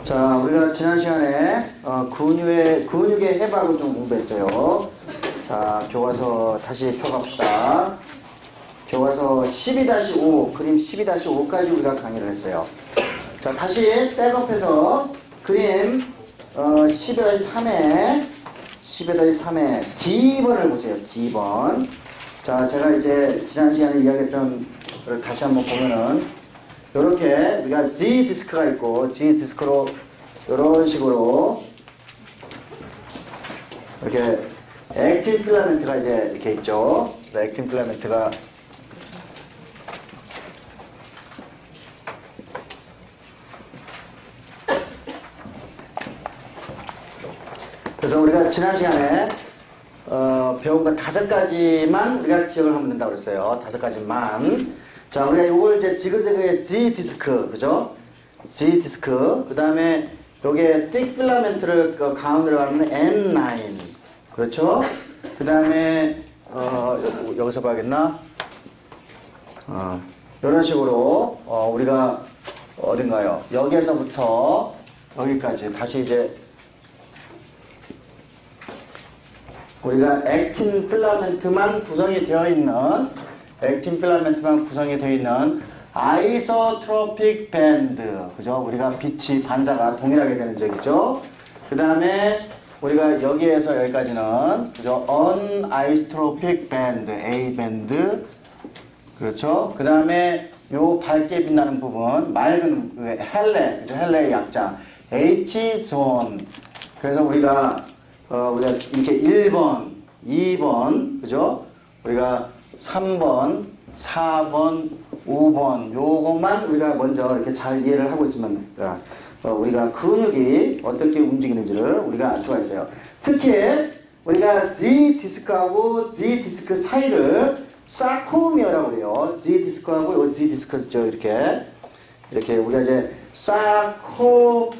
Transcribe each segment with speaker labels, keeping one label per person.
Speaker 1: 자, 우리가 지난 시간에 근육의 해부학을 좀 공부했어요. 자, 교과서 다시 펴갑시다. 교과서 12-5, 그림 12-5까지 우리가 강의를 했어요. 자, 다시 백업해서 그림 12-3에 D번을 보세요. D번. 자, 제가 이제 지난 시간에 이야기했던 걸 다시 한번 보면은 요렇게 우리가 Z 디스크가 있고 Z 디스크로 이런 식으로 이렇게 액틴 필라멘트가 이제 이렇게 있죠. 액틴 필라멘트가 그래서 우리가 지난 시간에 배운 거 5가지만 우리가 기억을 하면 된다고 그랬어요. 5가지만. 자, 우리가 요걸 이제 지그재그의 Z 디스크, 그죠? Z 디스크. 그 다음에 요게 틱 필라멘트를 가운데로 하는 M9. 그렇죠? 그 다음에, 여기서 봐야겠나? 이런 식으로, 우리가 어딘가요? 여기에서부터 여기까지 다시 이제 우리가 액틴 필라멘트만 구성이 되어 있는 아이소트로픽 밴드, 그죠? 우리가 빛이 반사가 동일하게 되는 적이죠. 그 다음에 우리가 여기에서 여기까지는, 그죠? 언아이소트로픽 밴드, A 밴드, 그렇죠? 그 다음에 요 밝게 빛나는 부분, 맑은 헬레, 그죠? 헬레의 약자, H 존. 그래서 우리가 이렇게 1번, 2번, 그죠? 우리가 3번, 4번, 5번, 요것만 우리가 먼저 이렇게 잘 이해를 하고 있으면, 우리가 근육이 어떻게 움직이는지를 우리가 알 수가 있어요. 특히, 우리가 Z 디스크하고 Z 디스크 사이를 사코미어라고 그래요. Z 디스크하고 Z 디스크, 이렇게 우리가 이제 사코미어라고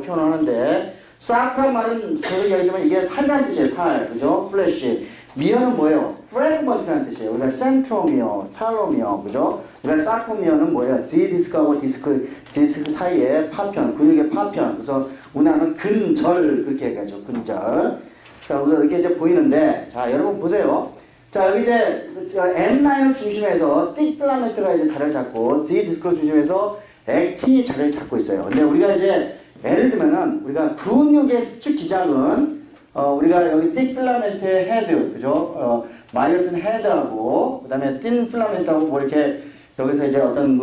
Speaker 1: 표현하는데, 사크란 말은 계속 얘기하지만 이게 살이라는 뜻이에요. 살, 그죠? 플래시. 미어는 뭐예요? 프래그먼트라는 뜻이에요. 우리가 센트로미어, 탈로미어, 그죠? 우리가 사코미어는 뭐예요? Z 디스크하고 디스크 사이에 파편, 근육의 파편. 그래서 우리나라는 근절, 그렇게 얘기하죠. 근절. 자, 우리가 이렇게 이제 보이는데, 자, 여러분 보세요. 자, 여기 이제 M9을 중심해서 틱 필라멘트가 이제 자리를 잡고, Z 디스크를 중심해서 액틴이 자리를 잡고 있어요. 근데 우리가 이제 예를 들면은 우리가 근육의 수축 기장은 우리가 여기 틱 필라멘트의 헤드, 그죠? 마이어스는 헤드하고 그다음에 틴 필라멘트하고 뭐 이렇게 여기서 이제 어떤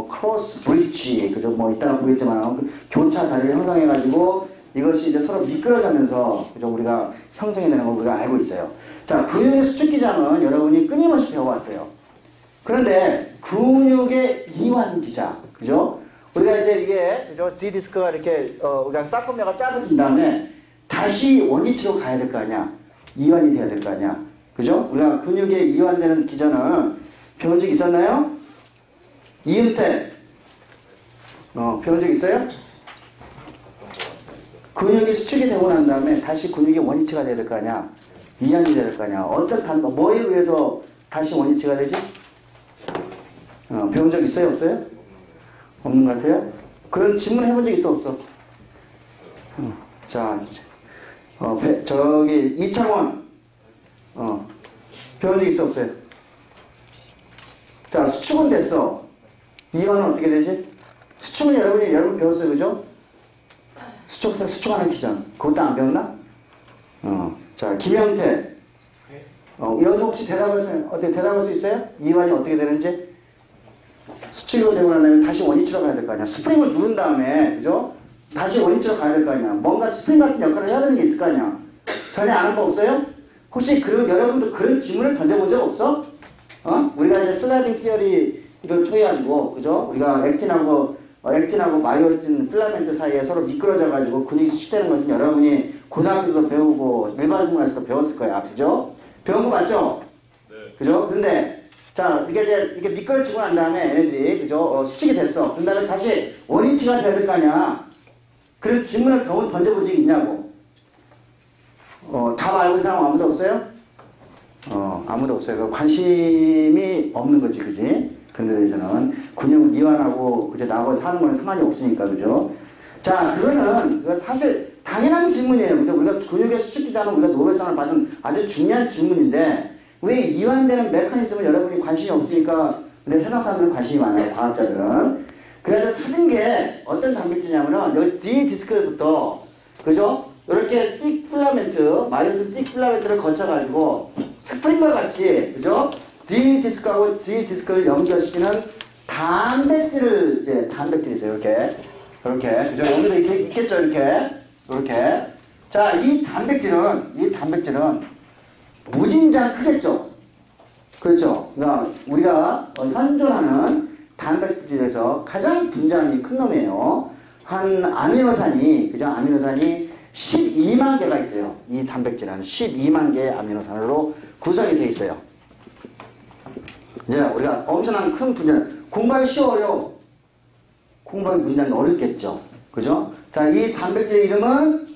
Speaker 1: 크로스 브릿지, 그죠? 뭐 이따가 보겠지만 교차 다리를 형성해 가지고 이것이 이제 서로 미끄러지면서, 그죠? 우리가 형성이 되는 걸 우리가 알고 있어요. 자, 근육의 수축 기장은 여러분이 끊임없이 배워왔어요. 그런데 근육의 이완 기장, 그죠? 우리가 이제 이게, 그죠? Z 디스크가 이렇게, 우리가 사코미어가 짧아진 다음에 다시 원위치로 가야 될 거 아니야? 이완이 돼야 될 거 아니야? 그죠? 우리가 근육에 이완되는 기전을 배운 적 있었나요? 이은태. 배운 적 있어요? 근육이 수축이 되고 난 다음에 다시 근육이 원위치가 돼야 될 거 아니야? 이완이 돼야 될 거 아니야? 어떤 뭐에 의해서 다시 원위치가 되지? 배운 적 있어요? 없어요? 없는 것 같아요? 그런 질문 해본 적 있어? 없어? 자, 저기, 이창원. 배운 적 있어? 없어요? 자, 수축은 됐어. 이완은 어떻게 되지? 수축은 여러분 배웠어요, 그죠? 수축하는 기전. 그것도 안 배웠나? 자, 김영태. 여기서 혹시 대답할 수 있어요? 이완이 어떻게 되는지? 수축이 되고 난 다음에 다시 원위치로 가야 될 거 아니야. 스프링을 누른 다음에, 그죠? 다시 원위치로 가야 될 거 아니야. 뭔가 스프링 같은 역할을 해야 되는 게 있을 거 아니야. 전혀 아는 거 없어요? 혹시 여러분도 그런 질문을 던져본 적 없어? 우리가 이제 슬라이딩 티어리를 통해가지고, 그죠? 우리가 액틴하고 마이오신 필라멘트 사이에 서로 미끄러져가지고 근육이 수축되는 것은 여러분이 고등학교에서 배우고 일반 생활에서도 배웠을 거야. 그죠? 배운 거 맞죠? 네. 그죠? 근데, 자, 이렇게 미끄러지고 난 다음에 얘네들이, 그죠? 수축이 됐어. 그 다음에 다시 원위치가 돼야 될 거 아니야. 그런 질문을 던져본 적이 있냐고. 답 알고 있는 사람 아무도 없어요? 아무도 없어요. 관심이 없는 거지, 그지? 그런 데 대해서는. 근육을 이완하고, 그죠? 나하고 사는 거는 상관이 없으니까, 그죠? 자, 그거 사실 당연한 질문이에요. 그죠? 우리가 근육의 수축기라는 우리가 노벨상을 받은 아주 중요한 질문인데 왜 이완되는 메커니즘을 여러분이 관심이 없으니까 근데 세상 사람들은 관심이 많아요. 과학자들은. 그래서 찾은 게 어떤 단백질이냐면은 여기 G 디스크부터 그죠? 이렇게 띡 필라멘트, 마이너스 띡 필라멘트를 거쳐가지고 스프링과 같이 그죠? G 디스크하고 G 디스크를 연결시키는 단백질을 이제 단백질이 있어요. 이렇게 그죠? 여기도 이렇게 있겠죠. 이렇게. 자, 이 단백질은 무진장 크겠죠. 그렇죠. 그러니까 우리가 현존하는 단백질에서 가장 분자량이 큰 놈이에요. 한 아미노산이 12만 개가 있어요. 이 단백질은 12만 개의 아미노산으로 구성이 되어 있어요. 이제 우리가 엄청난 큰 분자량. 공부하기 쉬워요. 공부하기 굉장히 어렵겠죠. 그죠? 자, 이 단백질 이름은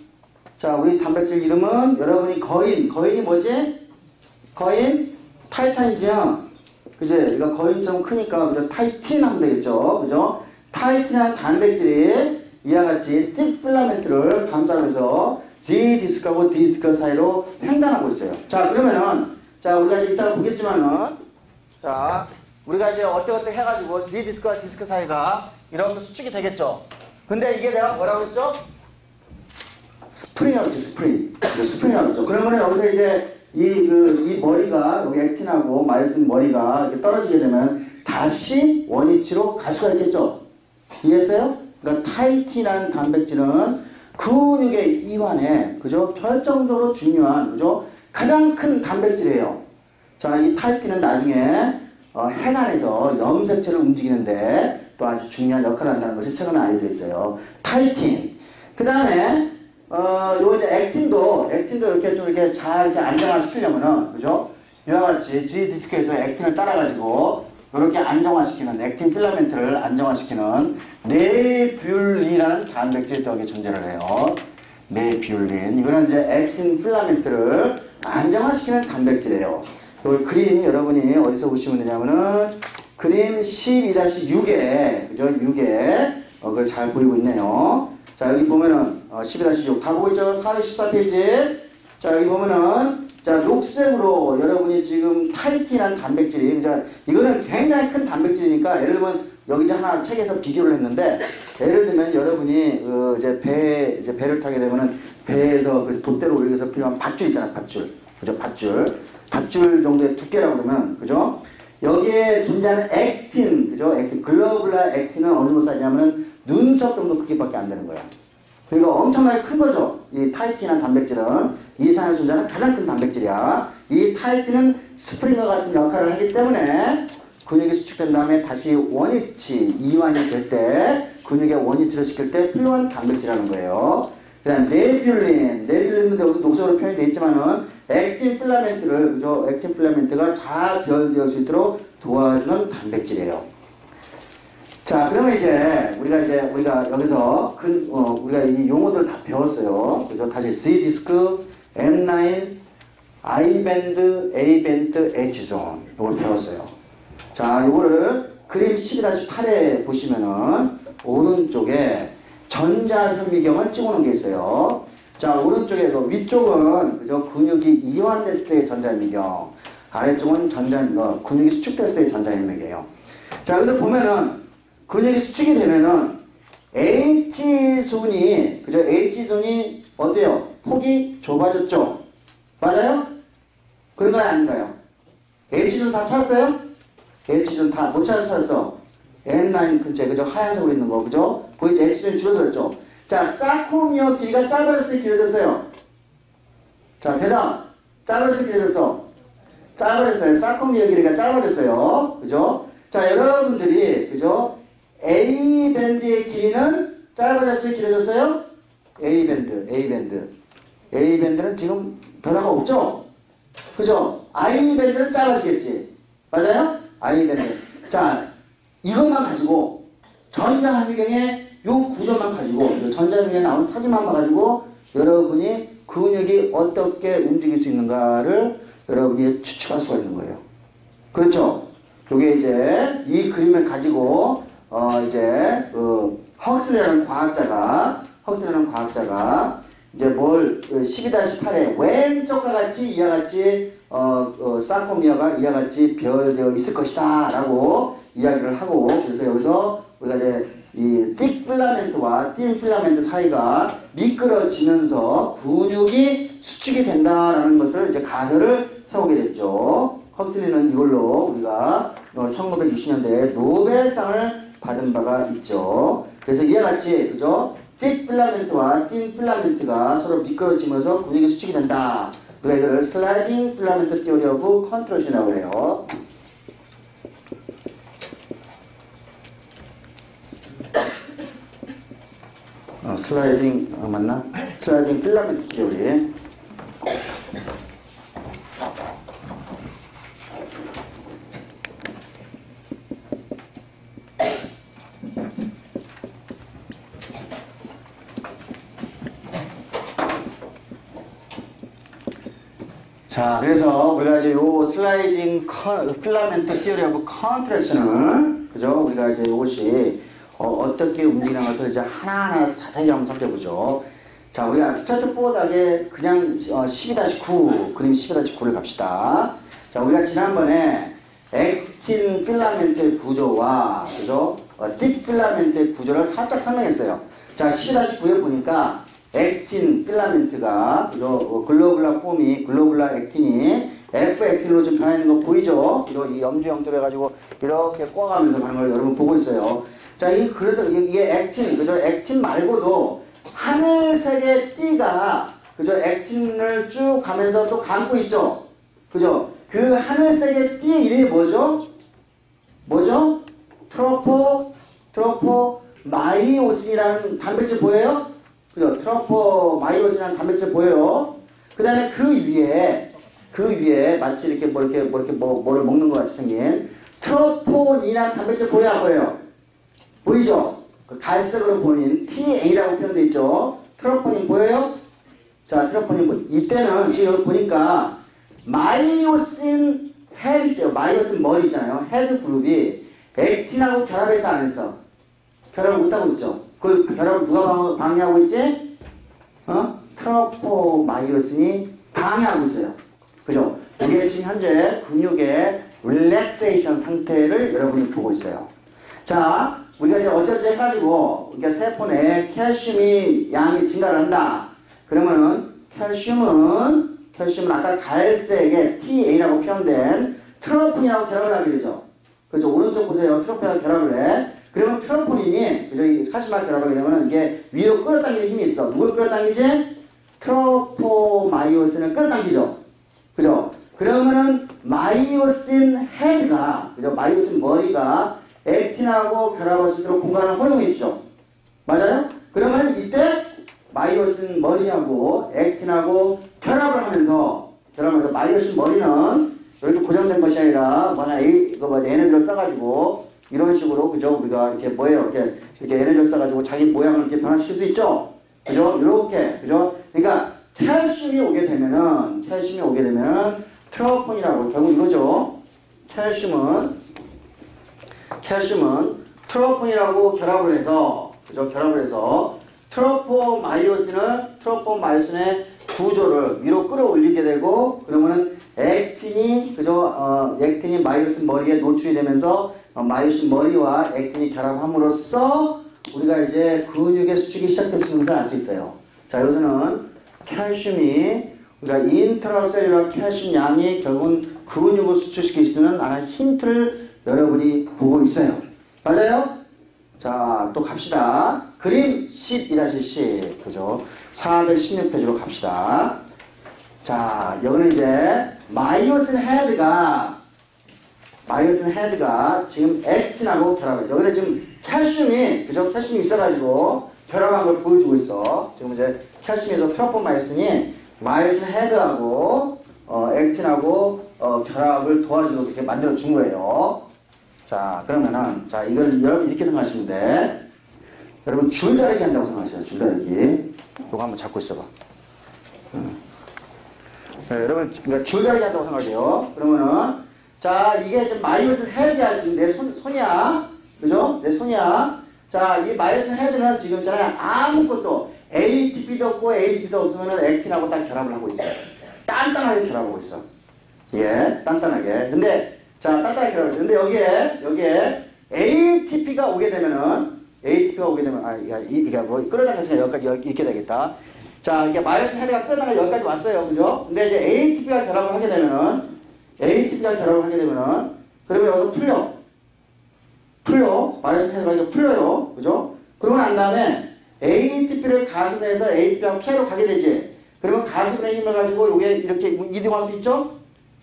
Speaker 1: 우리 단백질 이름은 여러분이 거인이 뭐지? 거인 타이탄이죠. 그죠? 우리가 거인처럼 크니까 그죠? 타이틴 하면 되겠죠. 그죠? 타이틴한 단백질이 이와 같이 틱 필라멘트를 감싸면서 G 디스크하고 D 디스크 사이로 횡단하고 있어요. 자, 그러면은 우리가 이따가 보겠지만은 우리가 이제 어떻게 해가지고 G 디스크와 디스크 사이가 이렇게 수축이 되겠죠. 근데 이게 내가 뭐라고 했죠? 스프링이라고 했죠. 스프링이라고 했죠. 그러면 여기서 이제 이 머리가 여기 액틴하고 마이오신 머리가 이렇게 떨어지게 되면 다시 원위치로 갈 수가 있겠죠. 이해했어요? 그러니까 타이틴이라는 단백질은 근육의 이완에 그죠? 결정적으로 중요한 그죠? 가장 큰 단백질이에요. 자, 이 타이틴은 나중에 해관에서 염색체를 움직이는데 또 아주 중요한 역할을 한다는 것이 최근에 알려져 있어요. 타이틴. 그 다음에 요 이제 액틴도 이렇게 잘 이렇게 안정화시키려면은 그죠? 이와 같이 G 디스크에서 액틴을 따라가지고 이렇게 안정화시키는 액틴 필라멘트를 안정화시키는 네뷸린이라는 단백질이 여기 존재를 해요. 네뷸린. 이거는 이제 액틴 필라멘트를 안정화시키는 단백질이에요. 이 그림 여러분이 어디서 보시면 되냐면은 그림 12-6에 그죠? 6에 그걸 잘 보이고 있네요. 자, 여기 보면은 12-6 다 보고 있죠? 414페이지. 자, 여기 보면은 녹색으로 여러분이 지금 타이틴이라는 단백질이 그죠? 이거는 굉장히 큰 단백질이니까 예를 들면 여기 이제 하나 책에서 비교를 했는데 예를 들면 여러분이 이제 배를 타게 되면은 배에서 그 돛대로 올려서 필요한 밧줄 있잖아요. 그죠? 밧줄 정도의 두께라고 그러면 그죠? 여기에 존재하는 액틴, 그죠? 글로불라 액틴은 어느 정도 사이냐면은 눈썹 정도 크기밖에 안 되는 거야. 그러니까 엄청나게 큰 거죠. 이 타이틴이라는 단백질은 이 세상에 존재하는 가장 큰 단백질이야. 이 타이틴은 스프링과 같은 역할을 하기 때문에 근육이 수축된 다음에 다시 원위치, 이완이 될 때 근육의 원위치를 시킬 때 필요한 단백질이라는 거예요. 그 다음 네뷸린은 여기서 녹색으로 표현이 되어 있지만은 액틴 필라멘트가 잘 배열될 수 있도록 도와주는 단백질이에요. 자, 그러면 우리가 여기서 우리가 이 용어들을 다 배웠어요. 그죠? 다시 Z 디스크, M9, I 밴드, A 밴드, H 존 이걸 배웠어요. 자, 이거를 그림 12-8에 보시면은 오른쪽에 전자현미경을 찍어놓은 게 있어요. 자, 오른쪽에 위쪽은 그죠? 근육이 이완됐을 때의 전자현미경, 아래쪽은 근육이 수축됐을 때의 전자현미경이에요. 자, 여기서 보면은 근육이 수축이 되면은 H존이 그죠? H존이 어때요? 폭이 좁아졌죠? 맞아요? 그런가요? 아닌가요? H존 다 찾았어요? H존 다 못 찾았어. M9 근처에 그죠? 하얀색으로 있는 거 그죠? 보이죠? H존이 줄어들었죠? 자, 사코미어 길이가 짧아졌어요? 길어졌어요? 자, 대답. 짧아졌어요? 길어졌어? 짧아졌어요. 사코미어 길이가 짧아졌어요. 그죠? 자, 여러분들이 그죠? A밴드의 길이는 짧아졌어요? 길어졌어요? A밴드는 지금 변화가 없죠? 그죠? I밴드는 짧아지겠지? 맞아요? I밴드. 자, 이것만 가지고 전자현미경의 요 구조만 가지고 전자현미경에 나오는 사진만 봐가지고 여러분이 근육이 어떻게 움직일 수 있는가를 여러분이 추측할 수가 있는 거예요. 그렇죠? 요게 이제 이 그림을 가지고 이제 헉슬리라는 과학자가 이제 뭘 12-8에 왼쪽과 같이 이와 같이 사코미아가 이와 같이 배열되어 있을 것이다 라고 이야기를 하고, 그래서 여기서 우리가 이제 이 틱 필라멘트와 틴 필라멘트 사이가 미끄러지면서 근육이 수축이 된다라는 것을 이제 가설을 세우게 됐죠. 헉슬리는 이걸로 우리가 1960년대에 노벨상을 받은 바가 있죠. 그래서 이와 같이 그죠? 틱 필라멘트와 틴 필라멘트가 서로 미끄러지면서 근육이 수축이 된다. 우리가 이걸 슬라이딩 필라멘트 티오리 오브 컨트롤이라고 해요. 슬라이딩 맞나? 슬라이딩 필라멘트 티오리. 자, 그래서 우리가 이제 요 슬라이딩 필라멘트 티오리 오브 컨트랙션을 그죠? 우리가 이제 이것이 어떻게 움직이는 것을 이제 하나하나 자세히 한번 살펴보죠. 자, 우리가 스트레이트포워드하게 그냥 12-9 그림 12-9를 갑시다. 자, 우리가 지난번에 액틴 필라멘트의 구조와 그죠? 틱 필라멘트의 구조를 살짝 설명했어요. 자, 12-9에 보니까 액틴 필라멘트가 글로불라 폼이 글로불라 액틴이 F 액틴으로 좀 변하는 거 보이죠? 이 염주 형태로 해가지고 이렇게 꼬아가면서 가는 걸 여러분 보고 있어요. 자, 그래도 이게 액틴, 그죠? 액틴 말고도 하늘색의 띠가 그죠? 액틴을 쭉 가면서 또 감고 있죠? 그죠? 그 하늘색의 띠의 이름이 뭐죠? 뭐죠? 트로포마이오신이라는 단백질 보여요? 그죠? 트로포마이오신이라는 단백질 보여요? 그 다음에 그 위에 마치 이렇게 뭐를 먹는 것 같이 생긴 트로폰이라는 단백질 보여요? 안 보여요? 보이죠? 그 갈색으로 보인 TA라고 표현되어 있죠? 트로포닌 보여요? 자, 트로포닌 이때는 지금 여기 보니까 마이오신 헤드 있죠? 마이오신 머리 있잖아요. 헤드 그룹이 액틴하고 결합해서 안 했어. 결합을 못하고 있죠? 그 결합을 누가 방해하고 있지? 트로포마이오신이 방해하고 있어요. 그죠? 이게 지금 현재 근육의 릴렉세이션 상태를 여러분이 보고 있어요. 자, 우리가 이제 어쩌지 해가지고, 그러니까 세포 내에 칼슘이 양이 증가를 한다. 그러면은, 칼슘은 아까 갈색의 TA라고 표현된 트로폰이라고 결합을 하게 되죠. 그죠? 오른쪽 보세요. 트로폰이라고 결합을 해. 그러면 트로포닌이, 그죠? 이 칼슘하고 결합하게 되면 이게 위로 끌어당기는 힘이 있어. 누굴 끌어당기지? 트로포마이오신을 끌어당기죠. 그죠? 그러면은, 마이오신 헤드가, 그죠? 마이오신 머리가 액틴하고 결합할 수 있도록 공간을 허용해 주죠. 맞아요? 그러면 이때 마이오신 머리하고 액틴하고 결합을 하면서 마이오신 머리는 이렇게 고정된 것이 아니라 에너지를 써가지고 이런 식으로 그죠? 우리가 이렇게 이렇게 에너지를 써가지고 자기 모양을 이렇게 변화시킬 수 있죠. 그죠? 이렇게 그죠? 그러니까 칼슘이 오게 되면은 트로폰이라고 결국 이거죠. 칼슘은 트로폰이라고 결합을 해서 트로포마이오신의 구조를 위로 끌어올리게 되고, 그러면은 액틴이 마이오신 머리에 노출이 되면서 마이오신 머리와 액틴이 결합함으로써 우리가 이제 근육의 수축이 시작됐음을 것을 알 수 있어요. 자, 여기서는 칼슘이 우리가 인트라셀룰러 칼슘 양이 결국은 근육을 수축시킬 수 있는 하나의 힌트를 여러분이 보고 있어요. 맞아요? 자, 또 갑시다. 그림 12-10, 그죠? 416페이지로 갑시다. 자, 여기는 이제 마이오신 헤드가 지금 액틴하고 결합해요. 여기는 지금 칼슘이 있어가지고 결합한 걸 보여주고 있어. 지금 이제 칼슘에서 트로포마이오신이 마이오신 헤드하고 액틴하고 결합을 도와주도록 이렇게 만들어 준 거예요. 자, 그러면은, 이걸 여러분 이렇게 생각하시면 돼. 여러분, 줄다리기 한다고 생각하세요. 줄다리기. 이거 한번 잡고 있어봐. 네, 여러분, 그러니까 줄다리기 한다고 생각해요. 그러면은, 자, 이게 지금 마이오신 헤드야. 지금 내 손이야. 그죠? 내 손이야. 자, 이 마이오신 헤드는 지금 있잖아요. 아무것도 ATP도 없고 ADP도 없으면은 액틴하고 딱 결합을 하고 있어요. 단단하게 결합하고 있어. 예, 단단하게. 근데, 자, 단단하게 결합하고 있어. 근데 여기에 ATP가 오게 되면은, 이게 뭐, 끌어당겨서 여기까지 이렇게 되겠다. 자, 이게 마이오신 헤드가 끌어당겨 여기까지 왔어요. 그죠? 근데 이제 ATP가 결합을 하게 되면은, 그러면 여기서 풀려. 마이오신 헤드가 이렇게 풀려요. 그죠? 그러고 난 다음에 ATP를 가속해서 ATP하고 K로 가게 되지. 그러면 가속의 힘을 가지고 요게 이렇게 이동할 수 있죠?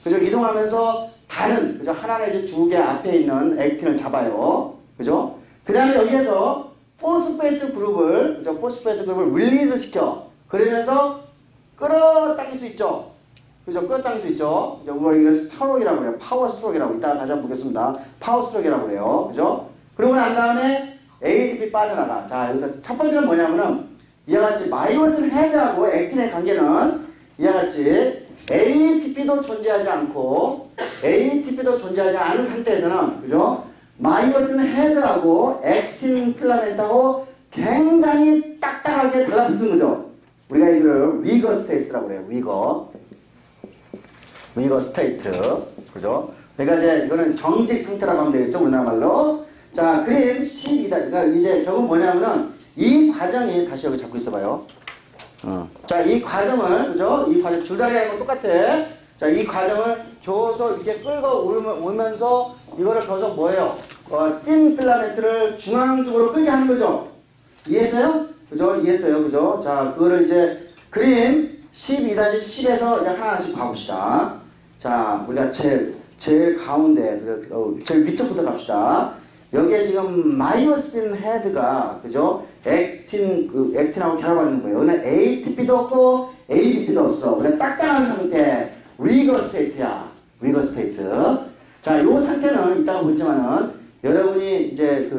Speaker 1: 그죠? 이동하면서 다른, 그죠? 하나는 이제 두 개 앞에 있는 액틴을 잡아요. 그죠? 그 다음에 여기에서 포스페이트 그룹을 릴리즈 시켜. 그러면서 끌어당길 수 있죠? 그죠? 끌어당길 수 있죠? 우리가 이걸 스트로크라고 해요. 파워 스트로크라고. 이따가 다시 한번 보겠습니다. 파워 스트로크라고 해요. 그죠? 그러고 난 다음에 ATP 빠져나가. 자, 여기서 첫 번째는 뭐냐면은 이와 같이 마이오신 헤드하고 액틴의 관계는 이와 같이 ATP도 존재하지 않은 상태에서는, 그죠? 마이오신 헤드하고 액틴 필라멘트하고 굉장히 딱딱하게 달라붙는 거죠. 우리가 이걸 위거 스테이트라고 그래요. 위거 스테이트. 그죠? 그러니까 이제 이거는 정직 상태라고 하면 되겠죠. 우리나라 말로. 자, 그림 12다. 그러니까 이제 결국 뭐냐면은 이 과정이, 다시 여기 잡고 있어봐요. 자, 이 과정을, 그죠? 이 과정, 줄다리기 건 똑같아. 자, 이 과정을 겨워서 이렇게 끌고 오면서 이거를 겨워서 뭐예요? 틴 필라멘트를 중앙 쪽으로 끌게 하는 거죠. 이해했어요? 그죠? 이해했어요. 그죠? 자, 그거를 이제 그림 12-10에서 이제 하나씩 봐봅시다. 자, 우리가 제일 가운데, 제일 위쪽부터 갑시다. 여기에 지금 마이오신 헤드가, 그죠? 액틴하고 결합하는 거예요. 여기는 ATP도 없고 ADP도 없어. 그냥 딱딱한 상태. 위거 스테이트야. 위거 스테이트. 자, 요 상태는 이따가 보지만은 여러분이 이제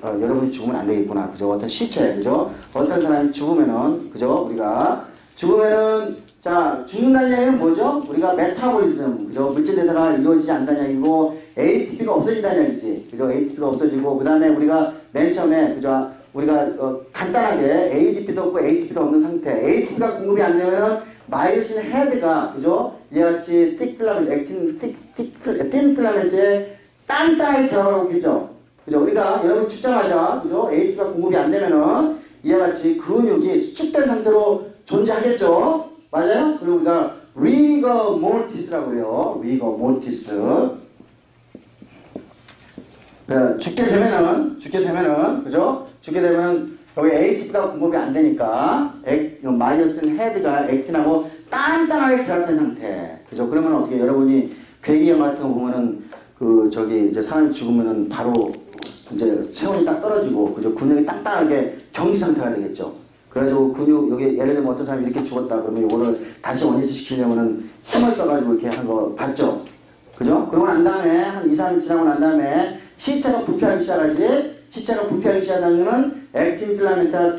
Speaker 1: 여러분이 죽으면 안 되겠구나. 그죠? 어떤 시체, 그죠? 어떤 사람이 죽으면은, 그죠? 우리가 죽으면은, 자, 죽는다는 얘기는 뭐죠? 우리가 메타볼리즘, 그죠? 물질 대사가 이루어지지 않는다는 얘기고, ATP가 없어진다는 얘기지. 그죠? ATP가 없어지고, 그 다음에 우리가 맨 처음에, 그죠? 우리가 간단하게 ADP도 없고 ATP도 없는 상태. ATP가 공급이 안 되면은 마이오신 헤드가, 그죠? 이와 같이 틱 필라멘트, 틴 필라멘트에 단단하게 결합하고 있겠죠? 그죠? 우리가 여러분 출장하자, 그죠? ATP가 공급이 안 되면은 이와 같이 근육이 수축된 상태로 존재하겠죠? 맞아요? 그리고 우리가 리거 모티스라고 해요. 리거 모티스. 죽게 되면은, 그죠? 죽게 되면 여기 ATP가 공급이 안 되니까 마이오신 헤드가 액틴하고 단단하게 결합된 상태. 그죠? 그러면 어떻게 여러분이 괴기형 같은 거 보면은 이제 사람이 죽으면은 바로 이제 체온이 딱 떨어지고, 그죠? 근육이 단단하게 경지 상태가 되겠죠. 그래가지고 근육, 여기 예를 들면 어떤 사람이 이렇게 죽었다 그러면 이거를 다시 원위치 시키려면은 힘을 써가지고 이렇게 하는 거 봤죠? 그죠? 그러고 난 다음에 한 2, 3일 지나고 난 다음에 시체가 부패하기 시작하지. 시체가 부패하기 시작하면은 액틴 필라멘트와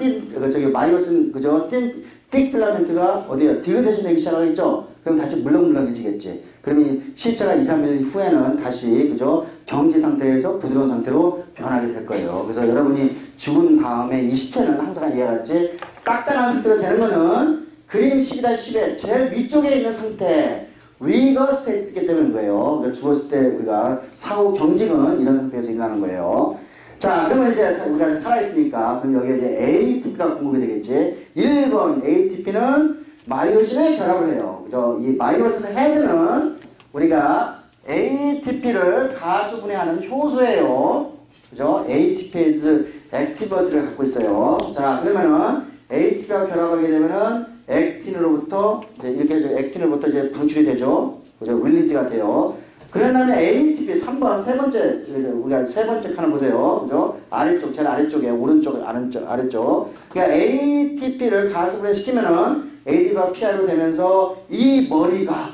Speaker 1: 마이오신, 그죠? 틱 필라멘트가 어디에요? 디그레이션 되기 시작하겠죠? 그럼 다시 물렁물렁해지겠지. 그러면 시체가 2, 3일 후에는 다시, 그죠? 경지 상태에서 부드러운 상태로 변하게 될 거예요. 그래서 여러분이 죽은 다음에 이 시체는 항상 이해하겠지? 딱딱한 상태로 되는 거는 그림 12-10의 제일 위쪽에 있는 상태, 위거 스테이트이기 때문인 거예요. 그러니까 죽었을 때 우리가 사후 경직은 이런 상태에서 일어나는 거예요. 자, 그러면 이제 우리가 살아있으니까, 그럼 여기에 이제 ATP가 공급이 되겠지. 1번 ATP는 마이오신에 결합을 해요. 그죠? 이 마이오신 헤드는 우리가 ATP를 가수분해하는 효소예요. 그죠? ATPase 액티버들을 갖고 있어요. 자, 그러면은 ATP가 결합하게 되면은 액틴으로부터 이렇게 액틴으로부터 이제 방출이 되죠. 그죠? 릴리즈가 돼요. 그런 다음에 ATP 3번 세 번째, 우리가 세 번째 칸을 보세요. 그죠? 아래쪽, 제일 아래쪽에 오른쪽 아래쪽. 그러니까 ATP를 가수분해 시키면은 AD가 PR로 되면서 이 머리가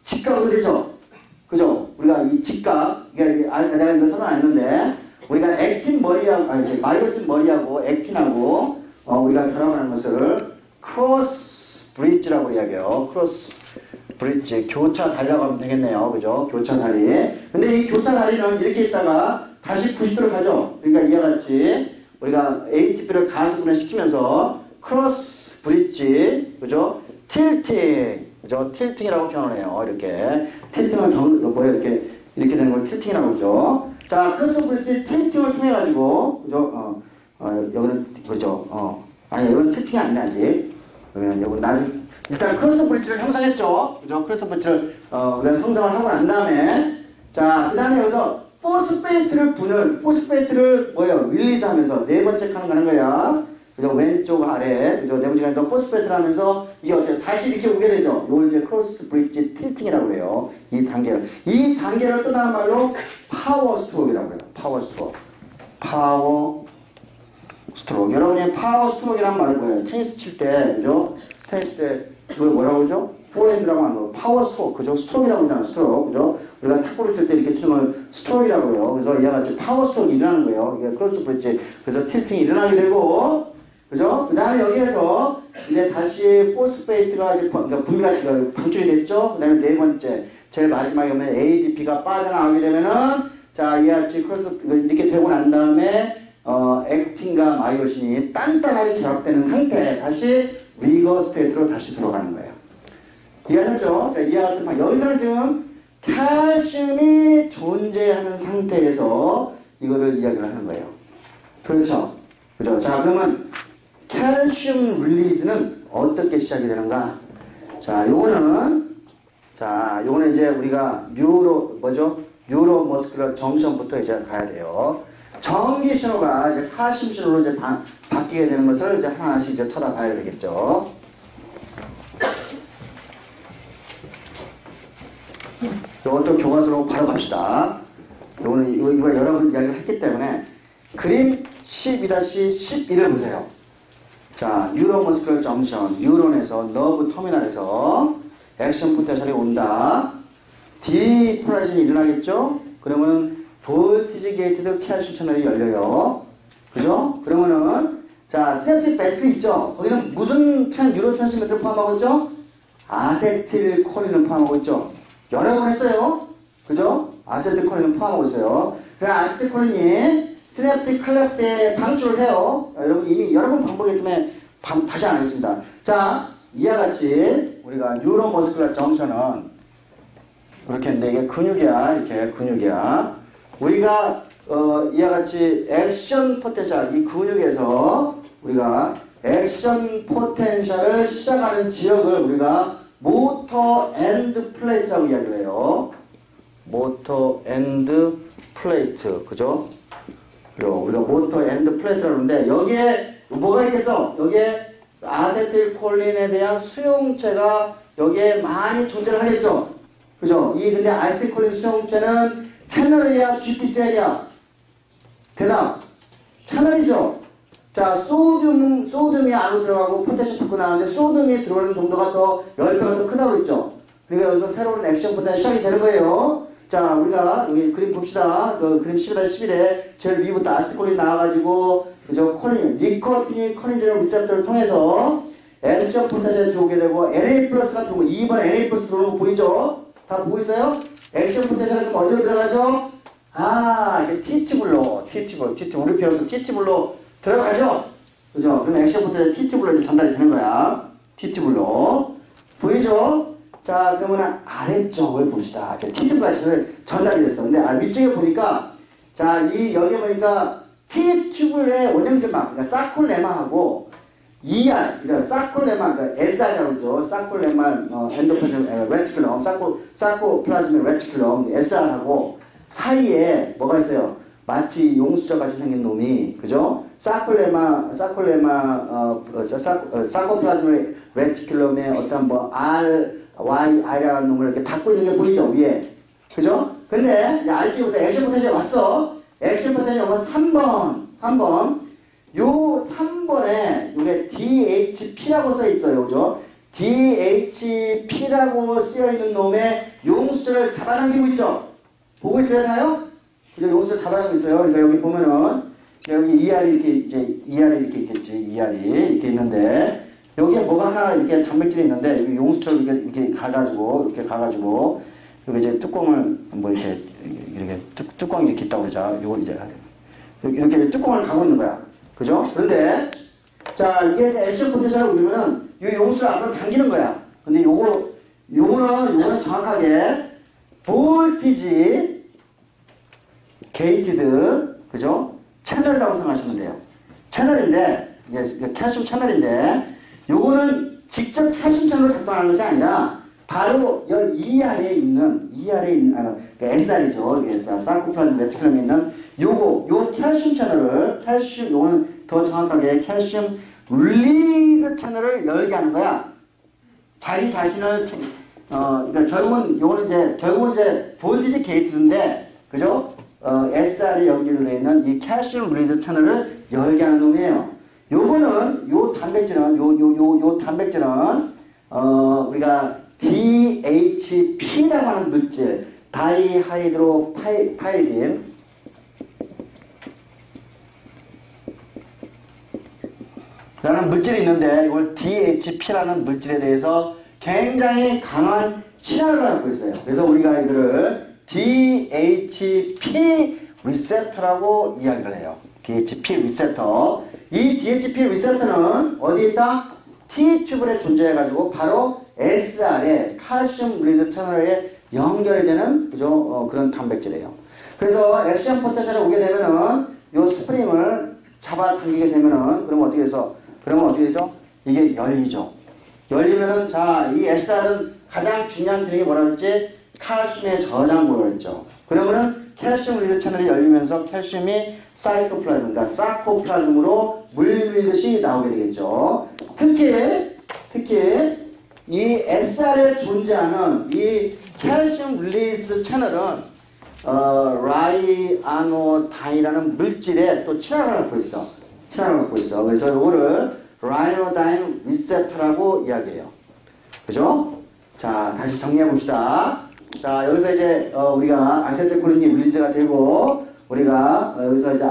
Speaker 1: 직각으로 되죠. 그죠? 우리가 이 직각, 내가 이거 설명 안 했는데, 우리가 액틴 머리하고, 마이오신 머리하고 액틴하고, 우리가 결합하는 것을 크로스 브릿지라고 이야기해요. 크로스 브릿지, 교차 다리라고 하면 되겠네요. 그죠? 교차 다리. 근데 이 교차 다리는 이렇게 있다가 다시 90도로 가죠. 그러니까 이와 같이 우리가 ATP를 가속분해 시키면서 크로스 브릿지, 그죠? 틸팅, 그죠? 틸팅이라고 표현을 해요. 이렇게 틸팅은 뭐야 이렇게 되는 걸 틸팅이라고 그러죠. 자, 크로스 브릿지 틸팅을 통해 가지고, 그죠? 여기는 그죠? 아니 이건 틸팅이 아니네 아직. 그러면 여기 나중에 일단 크로스 브릿지를 형성했죠. 그죠? 크로스 브릿지를 우리가 형성을 하고 난 다음에, 자, 그 다음에 여기서 포스페이트를 뭐예요? 릴리즈하면서 네 번째 칸 가는 거야. 그죠? 왼쪽 아래, 그죠? 네 번째 가니까 포스페이트를 하면서 이게 어때요? 다시 이렇게 오게 되죠. 이걸 이제 크로스 브릿지 틸팅이라고 해요. 이 단계를 또 다른 말로 파워 스트로크라고 해요. 파워 스트로크. 여러분이 파워 스트로크라는 말을 뭐예요? 테니스 칠 때, 그죠? 테니스 때 그걸 뭐라고 그러죠? 포핸드라고 하는 거. 파워 스트로크, 그죠? 스트로크라고 하잖아요. 스트로크, 그죠? 우리가 탁구를 칠 때 이렇게 치는 걸 스트로크라고 해요. 그래서 이와 같이 파워 스트로크 일어나는 거예요. 이게 크로스 브릿지. 그래서 틸팅이 일어나게 되고, 그죠? 그 다음에 여기에서 이제 다시 포스페이트가 이제 그러니까 분비가 방출이 됐죠? 그 다음에 네 번째, 제일 마지막에 오면 ADP가 빠져나가게 되면은, 자, 이와 같이 크로스, 이렇게 되고 난 다음에, 액틴과 마이오신이 단단하게 결합되는 상태, 다시 리거 스테이트로 다시 들어가는 거예요. 이해하셨죠? 이해가 같은 여기서는 지금 칼슘이 존재하는 상태에서 이거를 이야기를 하는 거예요. 그렇죠? 그죠? 자, 그러면 칼슘 릴리즈는 어떻게 시작이 되는가? 자, 요거는 이제 우리가 뉴로 머스큘러 정션부터 이제 가야 돼요. 전기 신호가 이제 칼슘 신호로 이제 바뀌게 되는 것을 이제 하나씩 이제 찾아봐야 되겠죠. 이것도 교과서로 바로 갑시다. 이거 여러분 이야기를 했기 때문에 그림 12-11을 보세요. 자, 뉴로머스큘러 정션, 뉴런에서 너브 터미널에서 액션 포텐셜이 온다. 디폴라이제이션이 일어나겠죠? 그러면 볼티지 게이트드 칼슘 채널이 열려요. 그죠? 그러면은 자, 시냅틱 베스트 있죠? 거기는 무슨 뉴로트랜스미터를 포함하고 있죠? 아세틸콜린을 포함하고 있죠? 여러 번 했어요. 그죠? 아세틸콜린을 포함하고 있어요. 그래 아세틸콜린이 시냅틱 클랩 때 방출을 해요. 여러분 이미 여러 번 반복했기 때문에 다시 안 하겠습니다. 자, 이와 같이 우리가 뉴로머스큘러 정션은 이렇게 했는데 이게 근육이야. 이렇게 근육이야. 우리가 이와 같이 액션 포텐셜, 이 근육에서 우리가 액션 포텐셜을 시작하는 지역을 우리가 모터 엔드 플레이트라고 이야기를 해요. 모터 엔드 플레이트, 그죠? 그리고 우리가 모터 엔드 플레이트라고 하는데 여기에 뭐가 있겠어? 여기에 아세틸콜린에 대한 수용체가 여기에 많이 존재를 하겠죠? 그죠? 근데 아세틸콜린 수용체는 채널이야, GPCL이야? 대답. 채널이죠? 자, 소듐이 안으로 들어가고 포텐셜 받고 나왔는데 소듐이 들어오는 정도가 더 10배가 더 크다고 그랬죠? 그러니까 여기서 새로운 액션 포텐셜이 시작이 되는 거예요. 자, 우리가 여기 그림 봅시다. 그 그림 12-11에 제일 위부터 아세틸콜린 나와가지고, 그죠? 콜린, 니코틴이 콜린제놀 리셉터를 통해서 액션 포텐셜이 들어오게 되고, NA 플러스가 들어오고, 2번 NA 플러스 들어오는 거 보이죠? 다 보고 있어요? 액션 포텐셜은 어디로 들어가죠? 이게 T튜블로, 우리 배워서 T튜블로 들어가죠? 그죠? 그럼 액션 포텐셜 T튜블로 이제 전달이 되는 거야. T튜블로. 보이죠? 자, 그러면 아래쪽을 봅시다. T튜브가 전달이 됐어. 근데 위쪽에 보니까, 자, 여기 보니까 T튜브의 원형제막, 그러니까 사콜레마하고 ER, 그러니까 사콜레마, 그러니까 SR이라고 그러죠. 사콜레마, 엔도플라즈믹 레티큘럼, 사코플라즈믹 레티큘럼, SR하고 사이에 뭐가 있어요? 마치 용수저 같이 생긴 놈이, 그죠? 사코플라즈믹 레티큘럼의 어떤 RYI라는 놈을 이렇게 닫고 있는 게 보이죠? 위에. 그죠? 근데, RT 보세요. 액션 포텐셜 왔어. 액션 포텐셜 오면 3번. 요 3번에 이게 DHP라고 써 있어요. 그죠? DHP라고 쓰여 있는 놈의 용수를 잡아당기고 있죠? 보고 있어요? 그죠? 용수를 잡아당기고 있어요. 그러니까 여기 보면은 여기 ER이 이렇게 있겠지. ER이 이렇게 있는데 여기에 뭐가 하나 이렇게 단백질이 있는데 여기 용수처럼 이렇게 가가지고 여기 이제 뚜껑을 뭐 이렇게 이렇게 뚜껑이 이렇게 있다고 그러자. 요거 이제 이렇게 뚜껑을 가고 있는 거야. 그죠? 그런데 자 이게 이제 액션 포텐셜을 우리면은 이 용수를 앞으로 당기는 거야. 근데 요거는 정확하게 볼티지 게이티드 그죠? 채널이라고 생각하시면 돼요. 채널인데 이게 칼슘 채널인데 요거는 직접 칼슘 채널로 작동하는 것이 아니라 바로 이 아래에 있는 SR이죠. SR 사이토플라즘 레티큘럼에 있는 요 칼슘 채널을 요거는 더 정확하게 칼슘 릴리즈 채널을 열게 하는 거야. 자기 자신을 그러니까 결국은 이제 볼티지 게이트인데 그죠? SR이 연결되어 있는 이 칼슘 릴리즈 채널을 열게 하는 놈이에요. 요거는 요 단백질은 우리가 DHP라고 하는 물질 다이하이드로파이린 라는 물질이 있는데 이걸 DHP라는 물질에 대해서 굉장히 강한 친화를 갖고 있어요. 그래서 우리가 이거를 DHP 리셉터라고 이야기를 해요. DHP 리셉터. 이 DHP 리셉터는 어디에 있다? T튜브에 존재해가지고 바로 SR의 칼슘 릴리즈 채널에 연결이 되는 그죠? 그런 단백질이에요. 그래서 액션 포텐셜에 오게 되면은 요 스프링을 잡아당기게 되면은 그러면 어떻게 되죠? 이게 열리죠. 열리면은 자, 이 SR은 가장 중요한 기능이 뭐라 그랬지? 칼슘의 저장고라 그랬죠. 그러면은 칼슘 릴리즈 채널이 열리면서 칼슘이 사이토플라즘, 그러니까 사코플라즘으로 물밀듯이 나오게 되겠죠. 특히 이 SR에 존재하는 이 칼슘 릴리즈 채널은 라이아노다인이라는 물질에 또 친화를 갖고 있어. 그래서 이거를 라이노다인 리셉터라고 이야기해요. 그죠? 자, 다시 정리해 봅시다. 자, 여기서 이제 우리가 아세틸콜린이 릴리즈가 되고 우리가 여기서 이제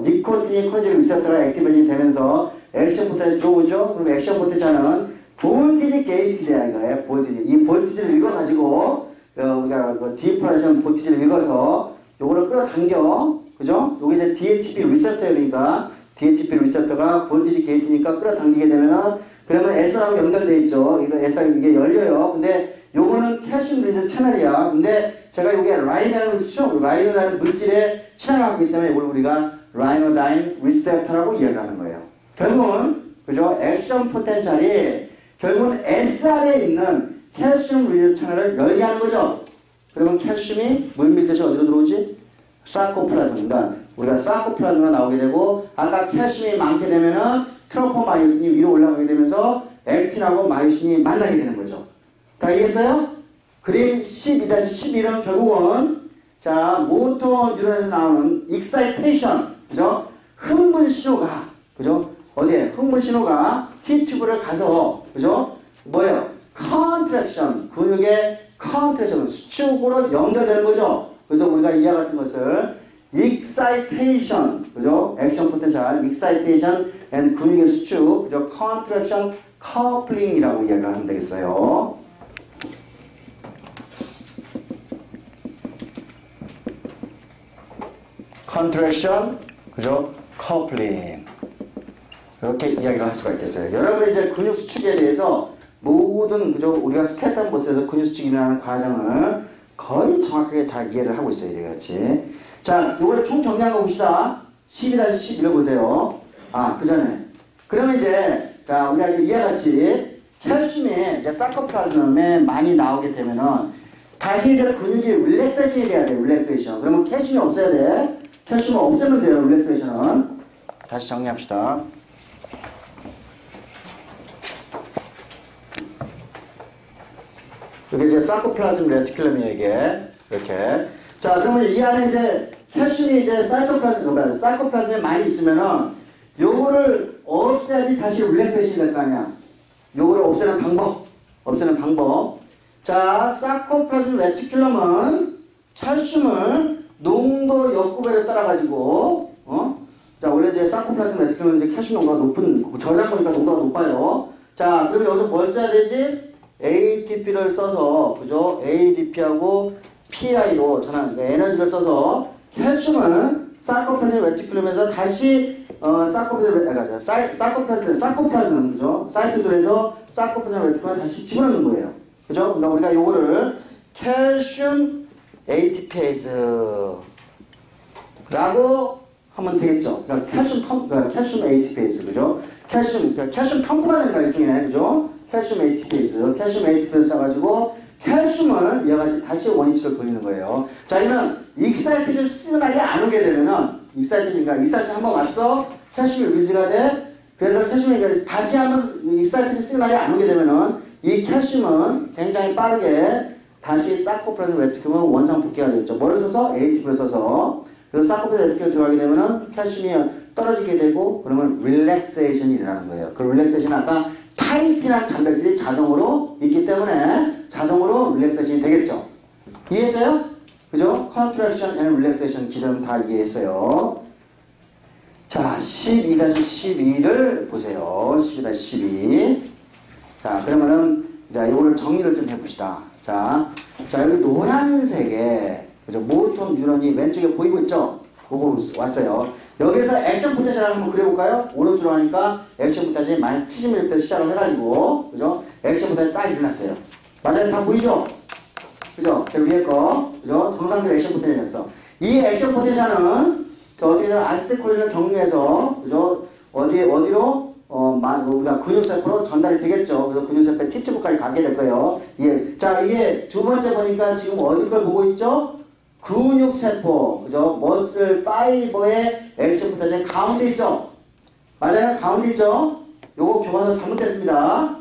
Speaker 1: 니코틴이 콜린제 리셉터가 액티베이션이 되면서 액션 포텐셜이 들어오죠. 그럼 액션 포텐셜은 볼티지 게이트야 이거예요. 이 볼티지를 읽어가지고 우리가 디플레이션 볼티지를 읽어서 요거를 끌어당겨. 그죠? 요게 이제 DHP 리셉터니까 DHP 리셉터가 볼티지 게이트니까 끌어당기게 되면은 그러면 SR하고 연결되어 있죠. 이거 SR 이게 열려요. 근데 요거는 칼슘 릴리즈 채널이야. 근데 제가 요게 라이노다인 물질에 친화하기 때문에 이걸 우리가 라이노다인 리셉터라고 이야기하는 거예요. 결국은 그죠? 액션 포텐셜이 결국은 SR에 있는 칼슘 릴리즈 채널을 열게 하는 거죠. 그러면 칼슘이 물밀듯이 어디로 들어오지? 사코플라즘. 그러니까 우리가 사코플라즘으로 나오게 되고 아까 칼슘이 많게 되면은 트로포마이오신이 위로 올라가게 되면서 액틴하고 마이오신이 만나게 되는 거죠. 다 이해했어요? 그림 12-11은 결국은 자 모터 뉴런에서 나오는 익사이테이션, 그죠? 흥분 신호가, 그죠? 어디에? 흥분 신호가 T튜브를 가서, 그죠? 뭐예요? 컨트랙션, 근육의 컨트랙션, 수축으로 연결되는 거죠. 그래서 우리가 이와 같은 것을 익사이테이션, 그죠? 액션 포텐셜, 익사이테이션 앤 근육의 수축, 그죠? 컨트랙션 커플링이라고 이야기를 하면 되겠어요. 컨트랙션, 그죠? 커플링. 이렇게 이야기를 할 수가 있겠어요. 여러분 이제 근육 수축에 대해서 모든 그죠? 우리가 스켈레톤 모습에서 근육 수축이 일어나는 과정을 거의 정확하게 다 이해를 하고 있어요. 그렇지? 자, 이걸 총 정리한 거 봅시다. 12-11을 보세요. 아, 그 전에. 그러면 이제 자, 우리가 이제 이와 같이 칼슘이 이제 사이토플라즘에 많이 나오게 되면은 다시 이제 근육이 릴렉세이션이 돼야 돼. 릴렉세이션. 그러면 칼슘이 없어야 돼. 칼슘을 없애면 돼요. 릴렉세이션은. 다시 정리합시다. 이게 이제 사이토플라즘 레티큘럼이에게 이렇게. 자, 그러면 이 안에 이제 칼슘이 이제 사이토플라즘에 많이 있으면은 요거를 없애야지 다시 릴렉세이션이 될 거 아니야. 요거를 없애는 방법. 자, 사이토플라즘 레티큘럼은 칼슘을 농도 역구배를 따라가지고, 자, 원래 이제 사이토플라즘 레티큘럼은 이제 칼슘 농도가 높은, 저장고니까 농도가 높아요. 자, 그러면 여기서 뭘 써야 되지? ATP를 써서, 그죠? ADP하고 PI로 전환, 에너지를 써서 칼슘을 사이코플라즘 레티큘럼에서 다시 사이코플라즘, 그죠? 사이토들에서 사이코플라즘 레티큘럼을 다시 집어넣는 거예요. 그죠? 그러니까 우리가 요거를 칼슘 ATPase라고 하면 되겠죠. 그러니까 칼슘 ATPase, 그죠? 칼슘 펌프가 되는 거야, 일종의, 그죠? 칼슘 ATPase 써가지고 칼슘을 이와 같이 다시 원위치로 돌리는 거예요. 자, 이러면 익사이테이션 시그널이 안 오게 되면은 익사이테이션 한번 왔어. 칼슘이 리리즈가 돼. 그래서 칼슘이 다시 한번 익사이테이션 시그널이 안 오게 되면은 이 칼슘은 굉장히 빠르게 다시 사이코플라즘 레티큘럼 원상 복귀가 되겠죠. 뭐를 써서? ATP를 써서. 그래서 사이코플라즘 레티큘럼 들어가게 되면은 칼슘이 떨어지게 되고 그러면 릴렉세이션이 일어나는 거예요. 그 릴렉세이션은 아까 타이틴한 단백질이 자동으로 있기 때문에 자동으로 릴렉세이션이 되겠죠. 이해했어요? 그죠? Contraction and Relaxation 기전 다 이해했어요. 자, 12-12를 보세요. 12-12. 자, 그러면은 자, 이거를 정리를 좀 해봅시다. 자, 여기 노란색에 그죠? 모터 뉴런이 왼쪽에 보이고 있죠? 그거 왔어요. 여기서 액션 포텐셜을 한번 그려볼까요? 오른쪽으로 하니까 액션 포텐셜이 -70mm부터 시작을 해가지고, 그죠? 액션 포텐셜이 딱 일어났어요. 맞아요? 다 보이죠? 그죠? 제일 위에 거, 그죠? 정상적인 액션 포텐셜이었어. 이 액션 포텐셜은 어디서 아세틸콜린을 경유해서, 그죠? 어디로? 우리가 근육세포로 전달이 되겠죠. 그래서 근육세포의 팁tip까지 가게 될 거예요. 예. 자, 이게 두 번째 보니까 지금 어디 걸 보고 있죠? 근육세포, 그죠? 머슬 파이버의 액션 포텐셜 가운데 있죠? 맞아요? 가운데 있죠? 요거 교과서 잘못됐습니다.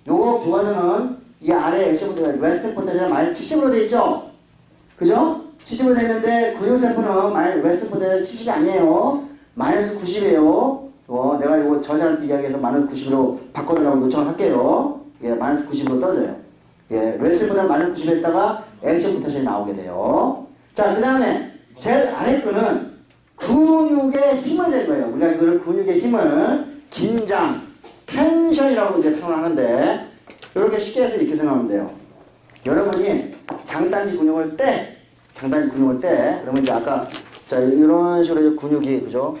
Speaker 1: 요거 교과서는 이 아래 액션 포텐셜, 웨스트 포텐셜 -70으로 돼 있죠? 그죠? 70으로 돼 있는데 근육세포는 웨스트 포텐셜 70이 아니에요. -90이에요. 내가 이거 저자한테 이야기해서 -90으로 바꿔달라고 요청을 할게요. 예, -90으로 떨어져요. 예, 웨스트 포텐셜 -90에 있다가 액션 포텐셜이 나오게 돼요. 자, 그 다음에 제일 아래 거는 근육의 힘을 잴 거예요. 우리가 이거를 근육의 힘을 긴장, 텐션이라고 이제 표현을 하는데 이렇게 쉽게 해서 이렇게 생각하면 돼요. 여러분이 장단지 근육을 떼, 그러면 이제 아까 자 이런 식으로 이제 근육이 그죠?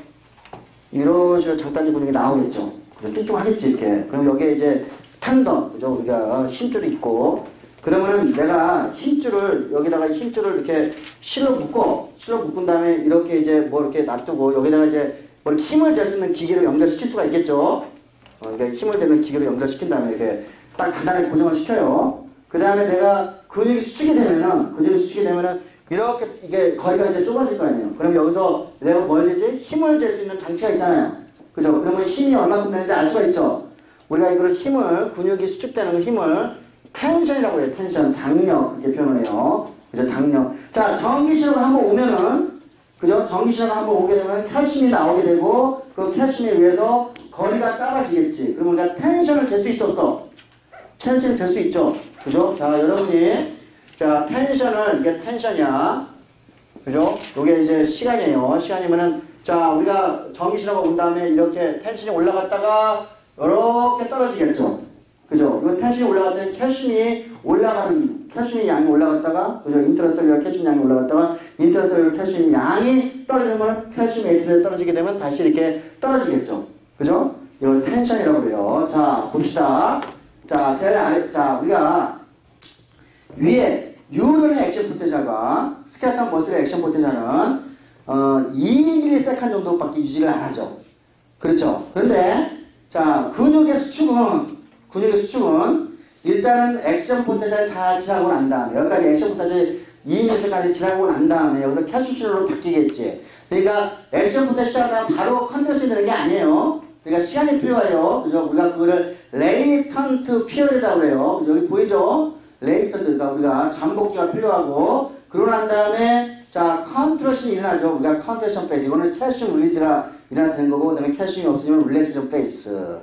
Speaker 1: 이런 식으로 장단지 근육이 나오겠죠. 뚱뚱하겠지 이렇게. 그럼 여기에 이제 텐던, 그죠? 우리가 힘줄이 있고. 그러면은 내가 여기다가 힘줄을 이렇게 실로 묶은 다음에 이렇게 이제 뭐 이렇게 놔두고 여기다가 이제 뭐 이렇게 힘을 잴 수 있는 기계로 연결시킬 수가 있겠죠. 그러니까 힘을 재는 기계로 연결시킨 다음에 이렇게 딱 단단하게 고정을 시켜요. 그 다음에 내가 근육이 수축이 되면은 이렇게 이게 거리가 이제 좁아질 거 아니에요. 그럼 여기서 내가 뭘 재지? 힘을 잴 수 있는 장치가 있잖아요. 그죠? 그러면 힘이 얼마큼 되는지 알 수가 있죠. 우리가 이거를 근육이 수축되는 힘을 텐션이라고 해요. 텐션, 장력 이렇게 표현을 해요. 그죠? 장력. 자, 전기신호가 한번 오면은 그죠? 전기신호가 한번 오게 되면 칼슘이 나오게 되고 그 칼슘에 의해서 거리가 짧아지겠지. 그럼 우리가 텐션을 잴 수 있었어. 텐션을 잴 수 있죠. 그죠? 자, 여러분이 자, 이게 텐션이야. 그죠? 요게 이제 시간이에요. 시간이면은 자, 우리가 전기신호가 온 다음에 이렇게 텐션이 올라갔다가 이렇게 떨어지겠죠. 그죠? 이 텐션이 올라갈 때 칼슘이 양이 올라갔다가, 그죠? 인트라셀룰러 칼슘 양이 올라갔다가, 인트라셀룰러 칼슘 양이 떨어지는 거는 칼슘 ATP에 떨어지게 되면 다시 이렇게 떨어지겠죠. 그죠? 이걸 텐션이라고 그래요. 자, 봅시다. 자, 제일 아래, 자, 우리가 위에 뉴런의 액션 포텐셜과 스켈레톤 머슬의 액션 포텐셜은 2ms 정도밖에 유지를 안 하죠. 그렇죠? 그런데, 자, 근육의 수축은 일단은 액션 포텐셜을 잘 지나고 난 다음에 여기까지 액션 포텐셜 2ms까지 지나고 난 다음에 여기서 칼슘 신호로 바뀌겠지. 그러니까 액션 포텐셜이 바로 컨트롤이 되는 게 아니에요. 그러니까 시간이 필요해요. 그죠? 우리가 그거를 레이턴트 피어리라고 해요. 여기 보이죠? 레이턴트, 그러니까 우리가 잠복기가 필요하고 그러고 난 다음에 자 컨트롤이 일어나죠. 우리가 컨트롤션 페이스, 이거는 칼슘 릴리즈가 일어나서 된 거고, 그다음에 칼슘이 없어지면 릴렉세이션 페이스.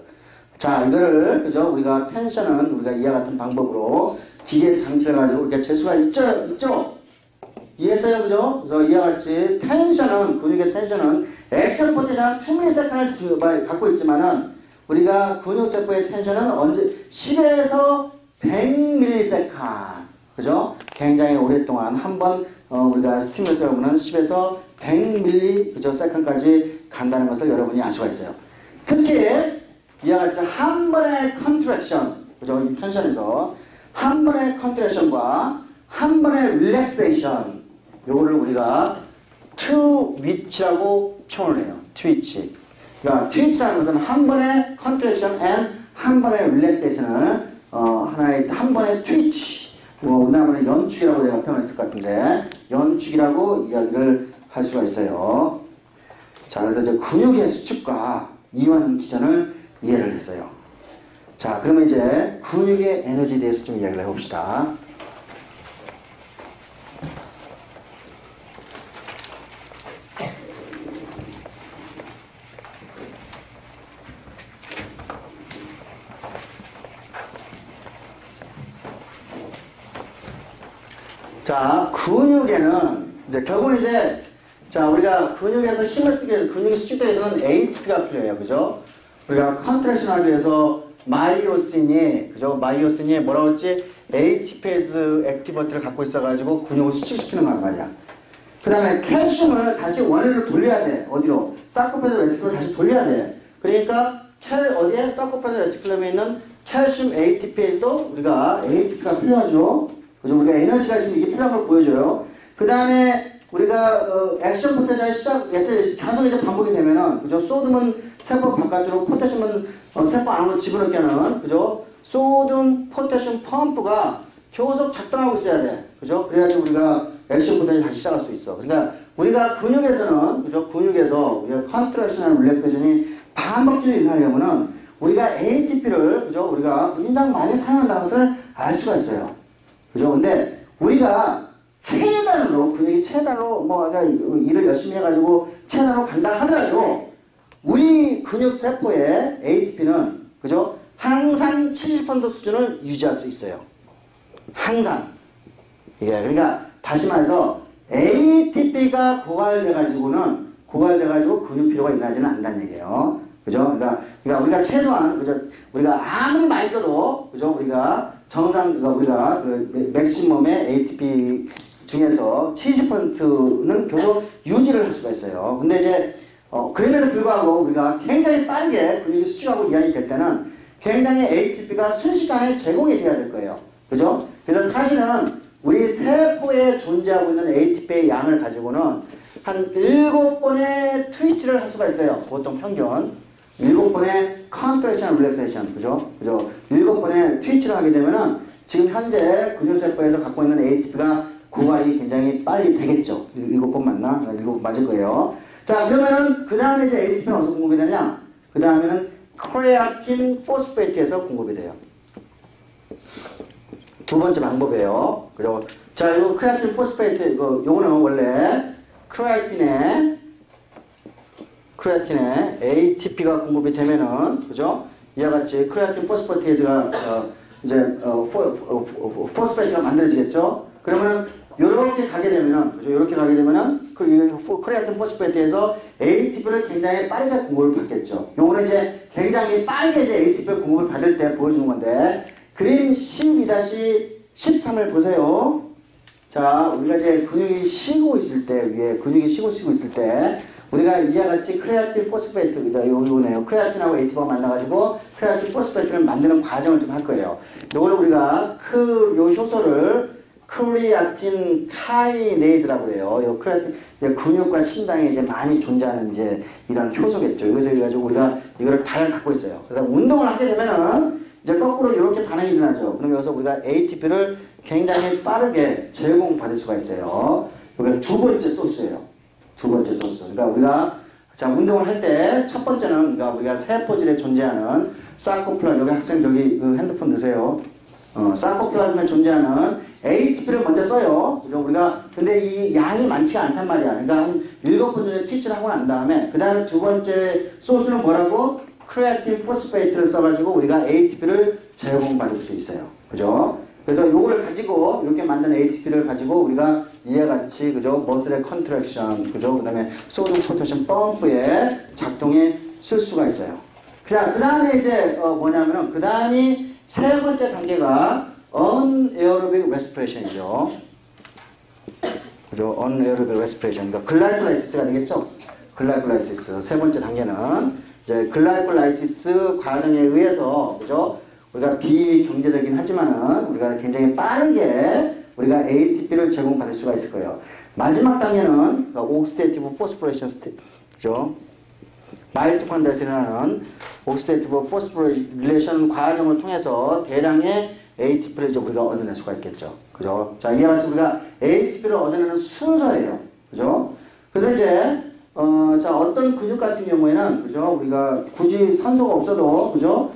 Speaker 1: 자, 이거를, 그죠? 우리가 텐션은 우리가 이와 같은 방법으로 기계 장치를 가지고 이렇게 재수가 있죠? 이해했어요? 그죠? 그래서 이와 같이 근육의 텐션은 액션 포텐셜은 충분히 세컨을 갖고 있지만은 우리가 근육세포의 텐션은 언제 10에서 100ms. 그죠? 굉장히 오랫동안 한번 우리가 스티뮬러스가 보면 10에서 100ml 그죠? 세컨까지 간다는 것을 여러분이 알 수가 있어요. 특히 이와 같이 한 번의 컨트랙션 그죠? 이 텐션에서 한 번의 컨트랙션과 한 번의 릴렉세이션 요거를 우리가 트위치라고 표현을 해요. 트위치. 그러니까 트위치라는 것은 한 번의 컨트랙션 앤 한 번의 릴렉세이션을 하나의 한 번의 트위치 우리나라는 연축이라고 내가 표현했을 것 같은데 연축이라고 이야기를 할 수가 있어요. 자, 그래서 이제 근육의 수축과 이완 기전을 이해를 했어요. 자, 그러면 이제 근육의 에너지에 대해서 좀 이야기를 해봅시다. 자, 근육에는 이제 결국은 이제 자 우리가 근육에서 힘을 쓰기 위해서 근육이 수축되기 위해서는 ATP가 필요해요, 그죠? 우리가 컨트랙션 하기 위해서 마이오신이 그죠? 마이오신이 뭐라고 했지? ATPase 액티버티를 갖고 있어가지고 근육을 수축시키는 거 말이야. 그 다음에 칼슘을 다시 원래로 돌려야 돼. 어디로? 사코페즈 레티클로 다시 돌려야 돼. 그러니까 어디에? 사코페즈 레티클럼에 있는 칼슘 ATPase도 우리가 ATP가 필요하죠. 그죠? 우리가 에너지가 지금 이게 필요한 걸 보여줘요. 그 다음에 우리가 액션 포텐셜 계속 이제 반복이 되면은 그죠? 소듐은 세포 바깥으로, 포타슘은 세포 안으로 집어넣게 하는 그죠? 소듐 포타슘 펌프가 계속 작동하고 있어야 돼. 그죠? 그래야지 우리가 액션 포텐셜 다시 시작할 수 있어. 그러니까 우리가 근육에서는 그죠? 근육에서 우리가 컨트랙션이나 릴렉세이션이 반복적으로 일어나려면은 우리가 ATP를 그죠? 우리가 굉장히 많이 사용한다는 것을 알 수가 있어요. 그죠? 근데 우리가 최단으로 근육이 최단으로 뭐 일을 열심히 해가지고 최단으로 간다 하더라도 우리 근육 세포의 ATP는 그죠? 항상 70% 수준을 유지할 수 있어요. 항상. 예, 그러니까 다시 말해서 ATP가 고갈돼가지고 근육 피로가 일어나지는 않는다는 얘기예요. 그죠? 그러니까 우리가 최소한 그죠? 우리가 아무리 많이 써도 그죠? 우리가 정상 우리가 그 맥시멈의 ATP 중에서 70%는 계속 유지를 할 수가 있어요. 근데 이제 그럼에도 불구하고 우리가 굉장히 빠르게 근육이 수축하고 이완이 될 때는 굉장히 ATP가 순식간에 제공이 돼야 될 거예요. 그죠? 그래서 사실은 우리 세포에 존재하고 있는 ATP의 양을 가지고는 한 7번의 트위치를 할 수가 있어요. 보통 평균. 7번의 컨트랙션 릴렉세이션. 그죠? 7번의 트위치를 하게 되면은 지금 현재 근육세포에서 갖고 있는 ATP가 고갈이 굉장히 빨리 되겠죠. 7번 맞나? 7번 맞을 거예요. 자, 그러면은 그 다음에 이제 ATP는 어디서 공급이 되냐? 그 다음에는 크레아틴 포스페이트에서 공급이 돼요. 두 번째 방법이에요. 그리고 자, 요 크레아틴 포스페이트 요거는 원래 크레아틴에 ATP가 공급이 되면은 그죠? 이와 같이 크레아틴 포스페이트가 이제 포스페이트가 만들어지겠죠? 그러면은 요렇게 가게 되면은 그죠? 요렇게 가게 되면은 그 크레아틴 포스페이트에서 ATP를 굉장히 빠르게 공급을 받겠죠. 요거는 이제 굉장히 빠르게 이제 ATP를 공급을 받을 때 보여주는 건데 그림 12-13을 보세요. 자, 우리가 이제 근육이 쉬고 있을 때 위에 근육이 쉬고 있을 때 우리가 이와 같이 크레아틴 포스페이트 요거네요. 크레아틴하고 ATP가 만나가지고 크레아틴 포스페이트를 만드는 과정을 좀 할 거예요. 요거를 우리가 요 효소를 크레아틴 카이네이즈라고 해요. 요 크레아틴 근육과 신장에 이제 많이 존재하는 이제 이런 효소겠죠. 여기서 해가지고 우리가 이거를 다 갖고 있어요. 그래서 운동을 하게 되면은 이제 거꾸로 이렇게 반응이 일어나죠. 그럼 여기서 우리가 ATP를 굉장히 빠르게 제공받을 수가 있어요. 여기가 두 번째 소스예요. 두 번째 소스. 그러니까 우리가 자 운동을 할 때 첫 번째는 그러니까 우리가 세포질에 존재하는 사르코플라즘. 여기 학생 저기 그 핸드폰 넣으세요. 사르코플라즘에 존재하는 ATP를 먼저 써요. 그죠? 우리가 근데 이 양이 많지가 않단 말이야. 그러니까 한 7번 정도 티치를 하고 난 다음에 그 다음에 두 번째 소스는 뭐라고? 크레아틴 포스페이트를 써가지고 우리가 ATP를 제공받을 수 있어요. 그죠? 그래서 요거를 가지고 이렇게 만든 ATP를 가지고 우리가 이와 같이 그죠? 머슬의 컨트랙션 그죠? 그 다음에 소듐 포타슘 펌프에 작동에 쓸 수가 있어요. 자, 그 다음에 이제 뭐냐면은 그 다음이 세 번째 단계가 unaerobic respiration이죠. 그죠? Anaerobic respiration. 그러니까 글라이콜라이시스가 되겠죠? 글라이콜라이시스. 세 번째 단계는 이제 글라이콜라이시스 과정에 의해서, 그죠? 우리가 비경제적이긴 하지만은 우리가 굉장히 빠르게 우리가 ATP를 제공받을 수가 있을 거예요. 마지막 단계는 옥시데이티브 포스포레이션 그죠? 마이토콘드리아에서 일어나는 옥시데이티브 포스포레이션 과정을 통해서 대량의 ATP를 이제 우리가 얻어낼 수가 있겠죠. 그죠? 자, 이와 같이 우리가 ATP를 얻어내는 순서예요. 그죠? 그래서 이제, 자, 어떤 근육 같은 경우에는, 그죠? 우리가 굳이 산소가 없어도, 그죠?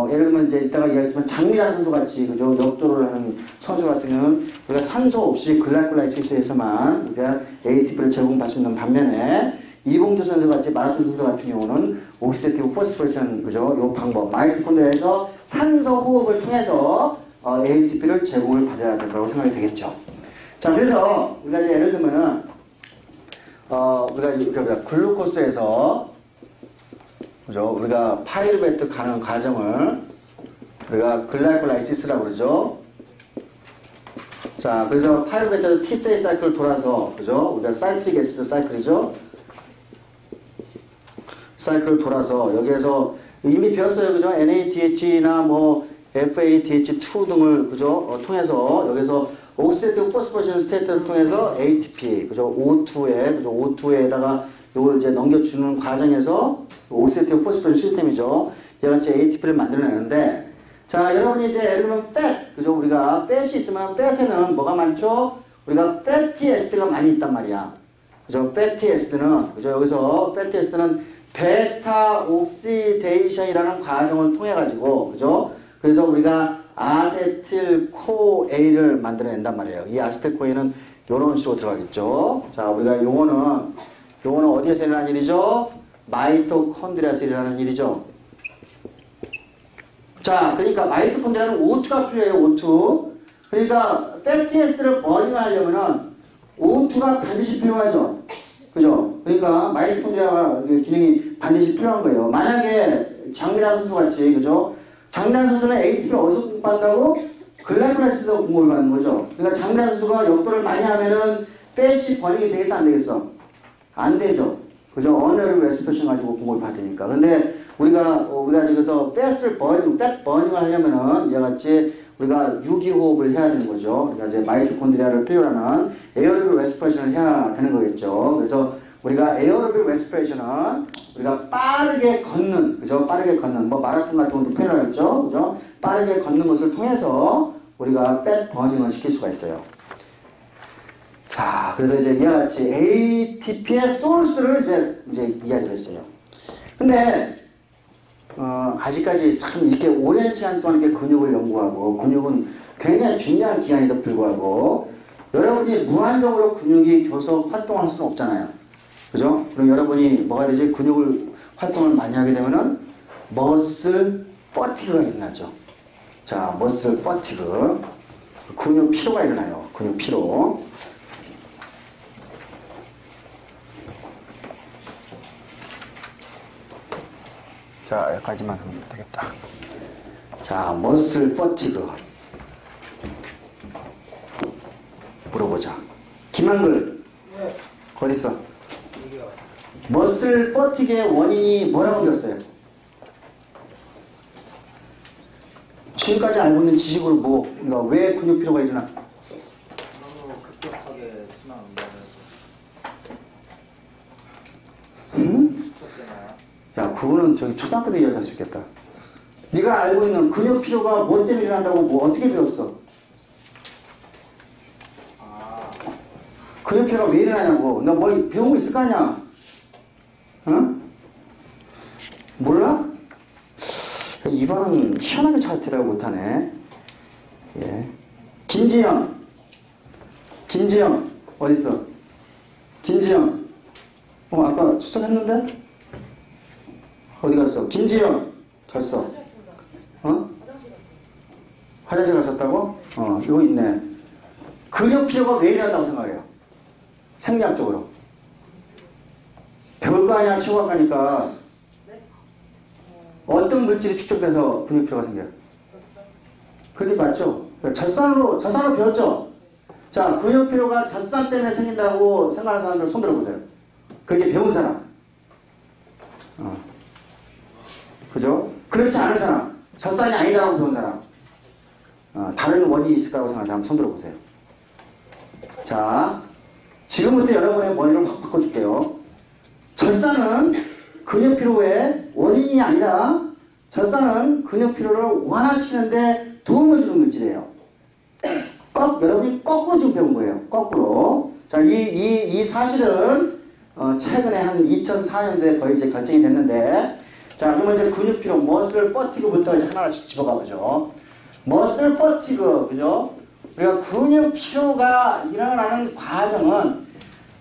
Speaker 1: 예를 들면 이제 이따가 이야기했지만 장미란 선수 같이, 그죠? 역도를 하는 선수 같은 경우는 우리가 산소 없이 글라이콜라이시스에서만 우리가 ATP를 제공받을 수 있는 반면에 이봉주 선수 같이 마라톤 선수 같은 경우는 옥시데이티브 포스포레이션, 그죠? 요 방법, 마이토콘드리아에서 산소 호흡을 통해서 ATP를 제공을 받아야 될 거라고 생각이 되겠죠. 자, 그래서 우리가 이제 예를 들면은 우리가 글루코스에서, 그죠? 우리가 파이르베트 가는 과정을 우리가 글라이콜라이시스라고 그러죠. 자, 그래서 파이르베트 T세이 사이클을 돌아서, 그죠? 우리가 사이트릭 애시드 사이클이죠. 사이클을 돌아서 여기에서 이미 배웠어요. 그죠? NADH나 뭐 FADH2 등을, 그죠? 통해서 여기서 옥시데이티브 포스포레이션 스테이트를 통해서 ATP, 그죠? O2에, 그죠? O2에다가 이걸 이제 넘겨주는 과정에서 옥시데이티브 포스포레이션 시스템이죠. 얘가 이제 ATP를 만들어내는데, 자, 여러분이 이제 예를 들면 팻, 그죠? 우리가 팻이 있으면 팻에는 뭐가 많죠? 우리가 패티 에스드가 많이 있단 말이야. 그죠? 패티 에스드는, 그죠? 여기서 패티 에스드는 베타 옥시데이션이라는 과정을 통해 가지고, 그죠? 그래서 우리가 아세틸 코에를 만들어낸단 말이에요. 이 아세틸 코에는 이런 식으로 들어가겠죠. 자, 우리가 요거는 어디에서 일어나는 일이죠? 마이토콘드리아에서 일어나는 일이죠. 자, 그러니까 마이토콘드리아는 O2가 필요해요. O2. 그러니까 패티에스드를 버닝을 하려면은 O2가 반드시 필요하죠. 그죠? 그러니까 마이토콘드리아 기능이 반드시 필요한 거예요. 만약에 장미란 선수 같이, 그죠? 장미란 선수는 ATP를 어디서 공급한다고? 글라이콜라이시스에서 공급을 받는 거죠. 그러니까 장미란 선수가 역도를 많이 하면은 팻이 버닝이 되겠어, 안 되겠어? 안 되죠. 그죠? 언어를 레스피레이션 가지고 공급을 받으니까. 근데 우리가 저기서 팻을 팻 버닝을 하려면은 이와 같이 우리가 유기호흡을 해야 되는 거죠. 그러니까 이제 마이토콘드리아를 필요로 하는 에어로빅 레스피레이션을 해야 되는 거겠죠. 그래서 우리가 에어로빅 레스피레이션은 우리가 빠르게 걷는, 그죠? 빠르게 걷는, 뭐 마라톤 같은 것도 표현하겠죠. 그죠? 빠르게 걷는 것을 통해서 우리가 팻 버닝을 시킬 수가 있어요. 자, 그래서 이제 이와 같이 ATP의 소스를 이제 이야기를 했어요. 근데, 아직까지 참 이렇게 오랜 시간 동안 이렇게 근육을 연구하고, 근육은 굉장히 중요한 기간에도 불구하고, 여러분이 무한적으로 근육이 계속 활동할 수는 없잖아요. 그죠? 그럼 여러분이 뭐가 되지? 근육을 활동을 많이 하게 되면은, 머슬 퍼티그가 일어나죠. 자, 머슬 퍼티그. 근육 피로가 일어나요. 근육 피로. 자, 여기까지만 하면 되겠다. 자, 머슬 퍼티그. 물어보자. 김한글. 네. 어딨어? 여기요. 머슬 퍼티그의 원인이 뭐라고 배웠어요? 지금까지 알고 있는 지식으로 그러니까 왜 근육 피로가 일어나?
Speaker 2: 너무 급격하게 심한 운동을
Speaker 1: 응? 야, 그거는 저기 초등학교 때 이야기할 수 있겠다. 네가 알고 있는 근육 피로가 뭐 때문에 일어난다고 어떻게 배웠어? 근육 피로가 왜 일어나냐고. 너 뭐 배운 거 있을 거 아니야? 응? 몰라? 이번은 희한하게 잘 대답을 못하네. 예. 김지영 어딨어? 김지영. 아까 추석했는데? 어디 갔어? 김지영 갔어. 화장실 갔었다고? 이거 있네. 근육 피로가 왜 일어난다고 생각해요? 생리학적으로. 배울 거 아니야, 치과학 가니까. 어떤 물질이 축적돼서 근육 피로가 생겨요? 그게 맞죠? 젖산으로 배웠죠? 자, 근육 피로가 젖산 때문에 생긴다고 생각하는 사람들 손 들어보세요. 그렇게 배운 사람. 그죠? 그렇지 않은 사람. 젖산이 아니다라고 배운 사람. 다른 원인이 있을 거라고 생각하는 사람 손 들어보세요. 자, 지금부터 여러분의 머리를 확 바꿔줄게요. 젖산은 근육 피로의 원인이 아니라 젖산은 근육 피로를 완화시키는데 도움을 주는 물질이에요. 여러분이 거꾸로 지금 배운 거예요. 거꾸로. 자, 이 사실은 최근에 한 2004년도에 거의 이제 결정이 됐는데, 자, 그러면 이제 근육 피로, 머슬 퍼티그부터 이제 하나씩 집어가 보죠. 머슬 퍼티그, 그죠? 우리가 근육 피로가 일어나는 과정은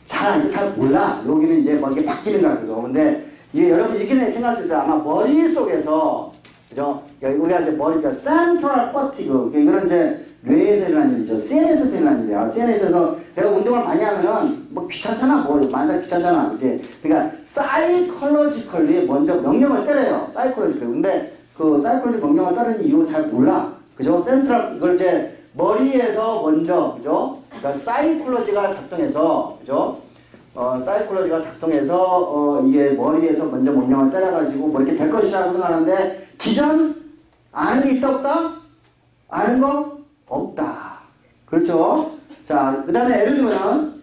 Speaker 1: 잘 몰라. 여기는 이제 뭐 이게 바뀌는 거야, 그죠? 근데 이게 여러분 이렇게 생각할 수 있어요. 아마 머릿속에서, 그죠? 우리가 이제 머리가 센트럴 퍼티그, 이거는 이제 뇌에서 일어나는 일이죠. CNS에서 일어나는 일이야. CNS에서 내가 운동을 많이 하면은 뭐 귀찮잖아. 뭐 만사 귀찮잖아. 그치? 그러니까 사이콜로지컬리 먼저 명령을 때려요. 사이콜로지컬. 근데 그 사이콜로지 명령을 따르는 이유 잘 몰라. 그죠? 센트럴, 이걸 이제 머리에서 먼저, 그죠? 그러니까 사이콜로지가 작동해서, 그죠? 사이콜로지가 작동해서, 이게 머리에서 먼저 명령을 때려가지고 뭐 이렇게 될 것이라고 생각하는데, 기존 아는 게 있다, 없다? 아는 거? 없다. 그렇죠? 자, 그 다음에 예를 들면,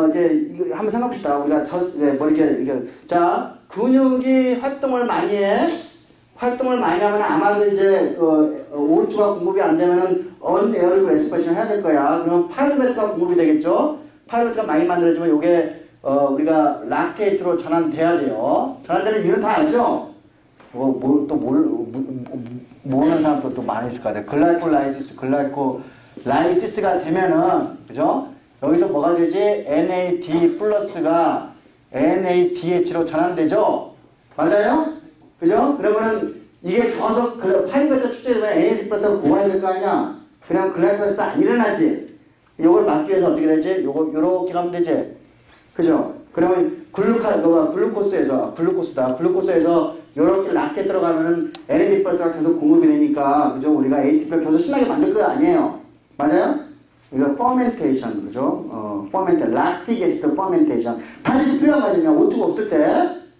Speaker 1: 이제, 이거 한번 생각해봅시다. 우리가 뭐 이렇게, 자, 근육이 활동을 많이 해. 활동을 많이 하면 아마도 이제, O2가 공급이 안 되면은, 언에어리블 레스퍼레이션을 해야 될 거야. 그러면 파이루베트가 공급이 되겠죠? 파이루베트가 많이 만들어지면 요게, 우리가 락테이트로 전환돼야 돼요. 전환되는 이유는 다 알죠? 모르는 사람도 또 많이 있을 것 같아요. 글라이콜라이시스가 되면은, 그죠? 여기서 뭐가 되지? NAD 플러스가 NADH로 전환되죠? 맞아요? 그죠? 그러면은 이게 계속 파이브베타 축제되면 NAD 플러스가 고갈이 될 거 아니야? 그냥 글라이콜라이시스 안 일어나지? 요걸 막기 위해서 어떻게 되지? 요렇게 가면 되지? 그죠? 그러면 글루코스에서 요렇게 락테 들어가면은 NAD 플러스가 계속 공급이 되니까, 그죠? 우리가 ATP를 계속 신나게 만들 거 아니에요? 맞아요? 이거 퍼멘테이션, 그죠? 락틱 애시드 퍼멘테이션. 반드시 필요한 과정이야. O2가 없을 때,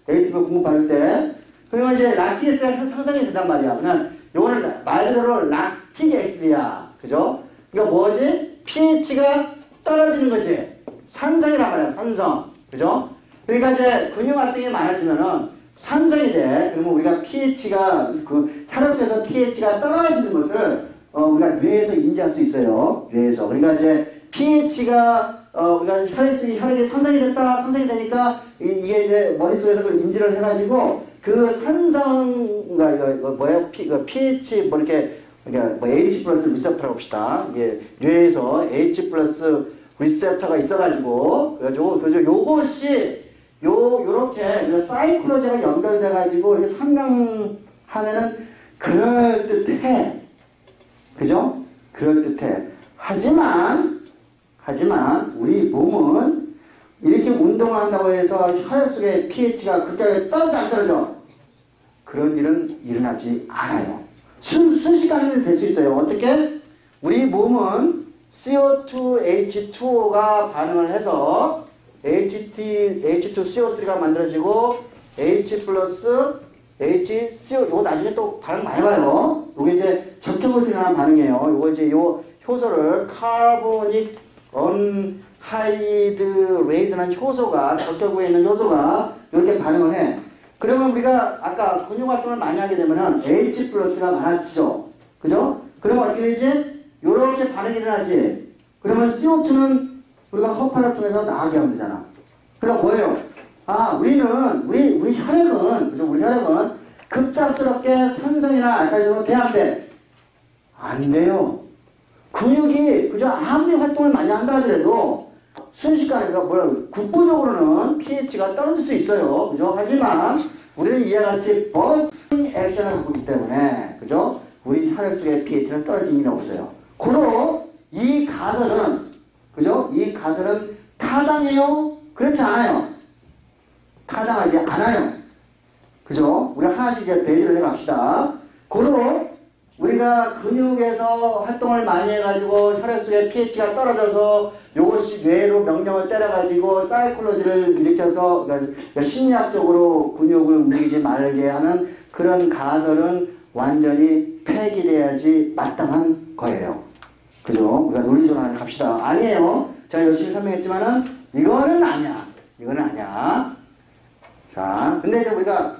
Speaker 1: ATP를 공급받을 때. 그러면 이제 락틱 애시드가 상상이 된단 말이야. 그냥 요거는 말 그대로 락틱 애시드야. 그죠? 이거 뭐지? pH가 떨어지는 거지. 산성이란 말이야, 산성. 그죠? 그러니까 이제 근육 활동이 많아지면은 산성이 돼. 그러면 우리가 pH가, 혈액에서 pH가 떨어지는 것을, 우리가 뇌에서 인지할 수 있어요. 뇌에서. 그러니까 이제 pH가, 우리가 혈액이 산성이 됐다, 산성이 되니까, 이게 이제 머릿속에서 그걸 인지를 해가지고, 그 산성가, 이거 뭐예요? pH, 뭐 이렇게, 그러니까 뭐 H 플러스 리셉터라고 합시다. 이게 뇌에서 H 플러스 리셉터가 있어가지고, 그래가지고, 요것이, 요렇게, 사이클로제가 연결돼가지고, 이렇게 설명하면은, 그럴듯해. 그죠? 그럴듯해. 하지만, 우리 몸은, 이렇게 운동을 한다고 해서 혈액 속의 pH가 극하게 떨어져 안 떨어져? 그런 일은 일어나지 않아요. 순식간에 될 수 있어요. 어떻게? 우리 몸은 CO2H2O가 반응을 해서 H2CO3가 만들어지고 H 플러스 HCO, 요거 나중에 또 반응 많이 봐요. 요게 이제 적혈구에서 일어나는 반응이에요. 요거 이제 요 효소를 카보닉 언하이드레이즈라는 효소가, 적혈구에 있는 효소가 이렇게 반응을 해. 그러면 우리가 아까 근육 활동을 많이 하게 되면은 H 플러스가 많아지죠. 그죠? 그러면 어떻게 되지? 요렇게 반응이 일어나지. 그러면 CO2는 우리가 허파를 통해서 나가게 하면 되잖아. 그럼 뭐예요? 우리 혈액은, 그죠? 우리 혈액은 급작스럽게 산성이나 알칼리성으로 돼야 안 돼? 안 돼요. 근육이, 그죠? 아무리 활동을 많이 한다 하더라도 순식간에, 국부적으로는 pH가 떨어질 수 있어요. 그죠? 하지만 우리는 이와 같이 버팅 액션을 갖고 있기 때문에, 그죠? 우리 혈액 속의 pH는 떨어지는 일이 없어요. 고로 이 가설은, 그죠? 이 가설은 타당해요? 그렇지 않아요? 타당하지 않아요. 그죠? 우리 하나씩 이제 배제를 해 갑시다. 고로 우리가 근육에서 활동을 많이 해가지고 혈액속의 pH가 떨어져서 요것이 뇌로 명령을 때려가지고 사이콜로지를 일으켜서 그러니까 심리학적으로 근육을 움직이지 말게 하는 그런 가설은 완전히 폐기돼야지 마땅한 거예요. 그죠? 우리가 논리적으로 하나 갑시다. 아니에요. 제가 열심히 설명했지만은 이거는 아니야. 이거는 아니야. 자, 근데 이제 우리가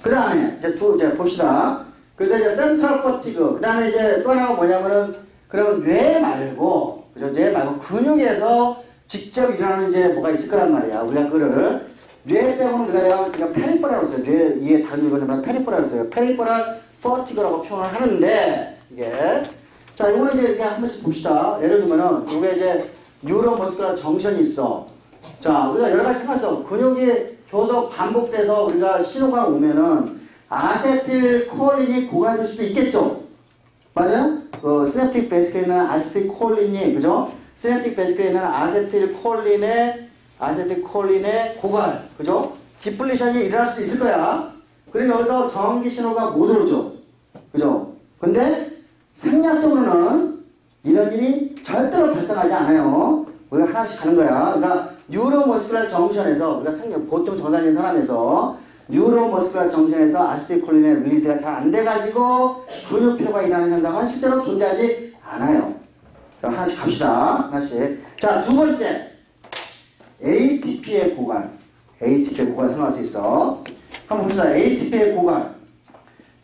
Speaker 1: 그 다음에 이제 봅시다. 그래서 이제 센트럴 퍼티그. 그 다음에 이제 또 하나가 뭐냐면은 그러면 뇌 말고, 그죠? 뇌 말고 근육에서 직접 일어나는 이제 뭐가 있을 거란 말이야. 우리가 그거를 뇌 빼고는 우리가 페리퍼라고 써요. 뇌 이해 다른 이거는 페리퍼라고 써요. 페리퍼럴 퍼티그라고 표현을 하는데 이게 자 이거는 이제 이렇게 한 번씩 봅시다. 예를 들면은 이게 이제 뉴로머스쿨러 정션이 있어. 자 우리가 여러 가지 생각했어. 근육이 계속 반복돼서 우리가 신호가 오면은 아세틸콜린이 고갈될 수도 있겠죠. 맞아요? 시냅틱 베이스크에 있는 아세틸콜린이 그죠? 시냅틱 베이스크에 있는 아세틸콜린의 고갈 그죠? 디플리션이 일어날 수도 있을 거야. 그러면 여기서 전기 신호가 못 오르죠. 그죠? 근데 생략적으로는 이런 일이 절대로 발생하지 않아요. 우리가 하나씩 가는 거야. 그러니까 뉴로머스쿨러 정션에서 우리가 보통 정상인 사람에서 뉴로머스쿨러 정션에서 아세틸콜린의 릴리즈가 잘 안 돼가지고 근육 피로가 일어나는 현상은 실제로 존재하지 않아요. 자, 하나씩 갑시다. 하나씩. 자, 두 번째 ATP의 고갈. ATP의 고갈 생각할 수 있어. 한번 봅시다. ATP의 고갈.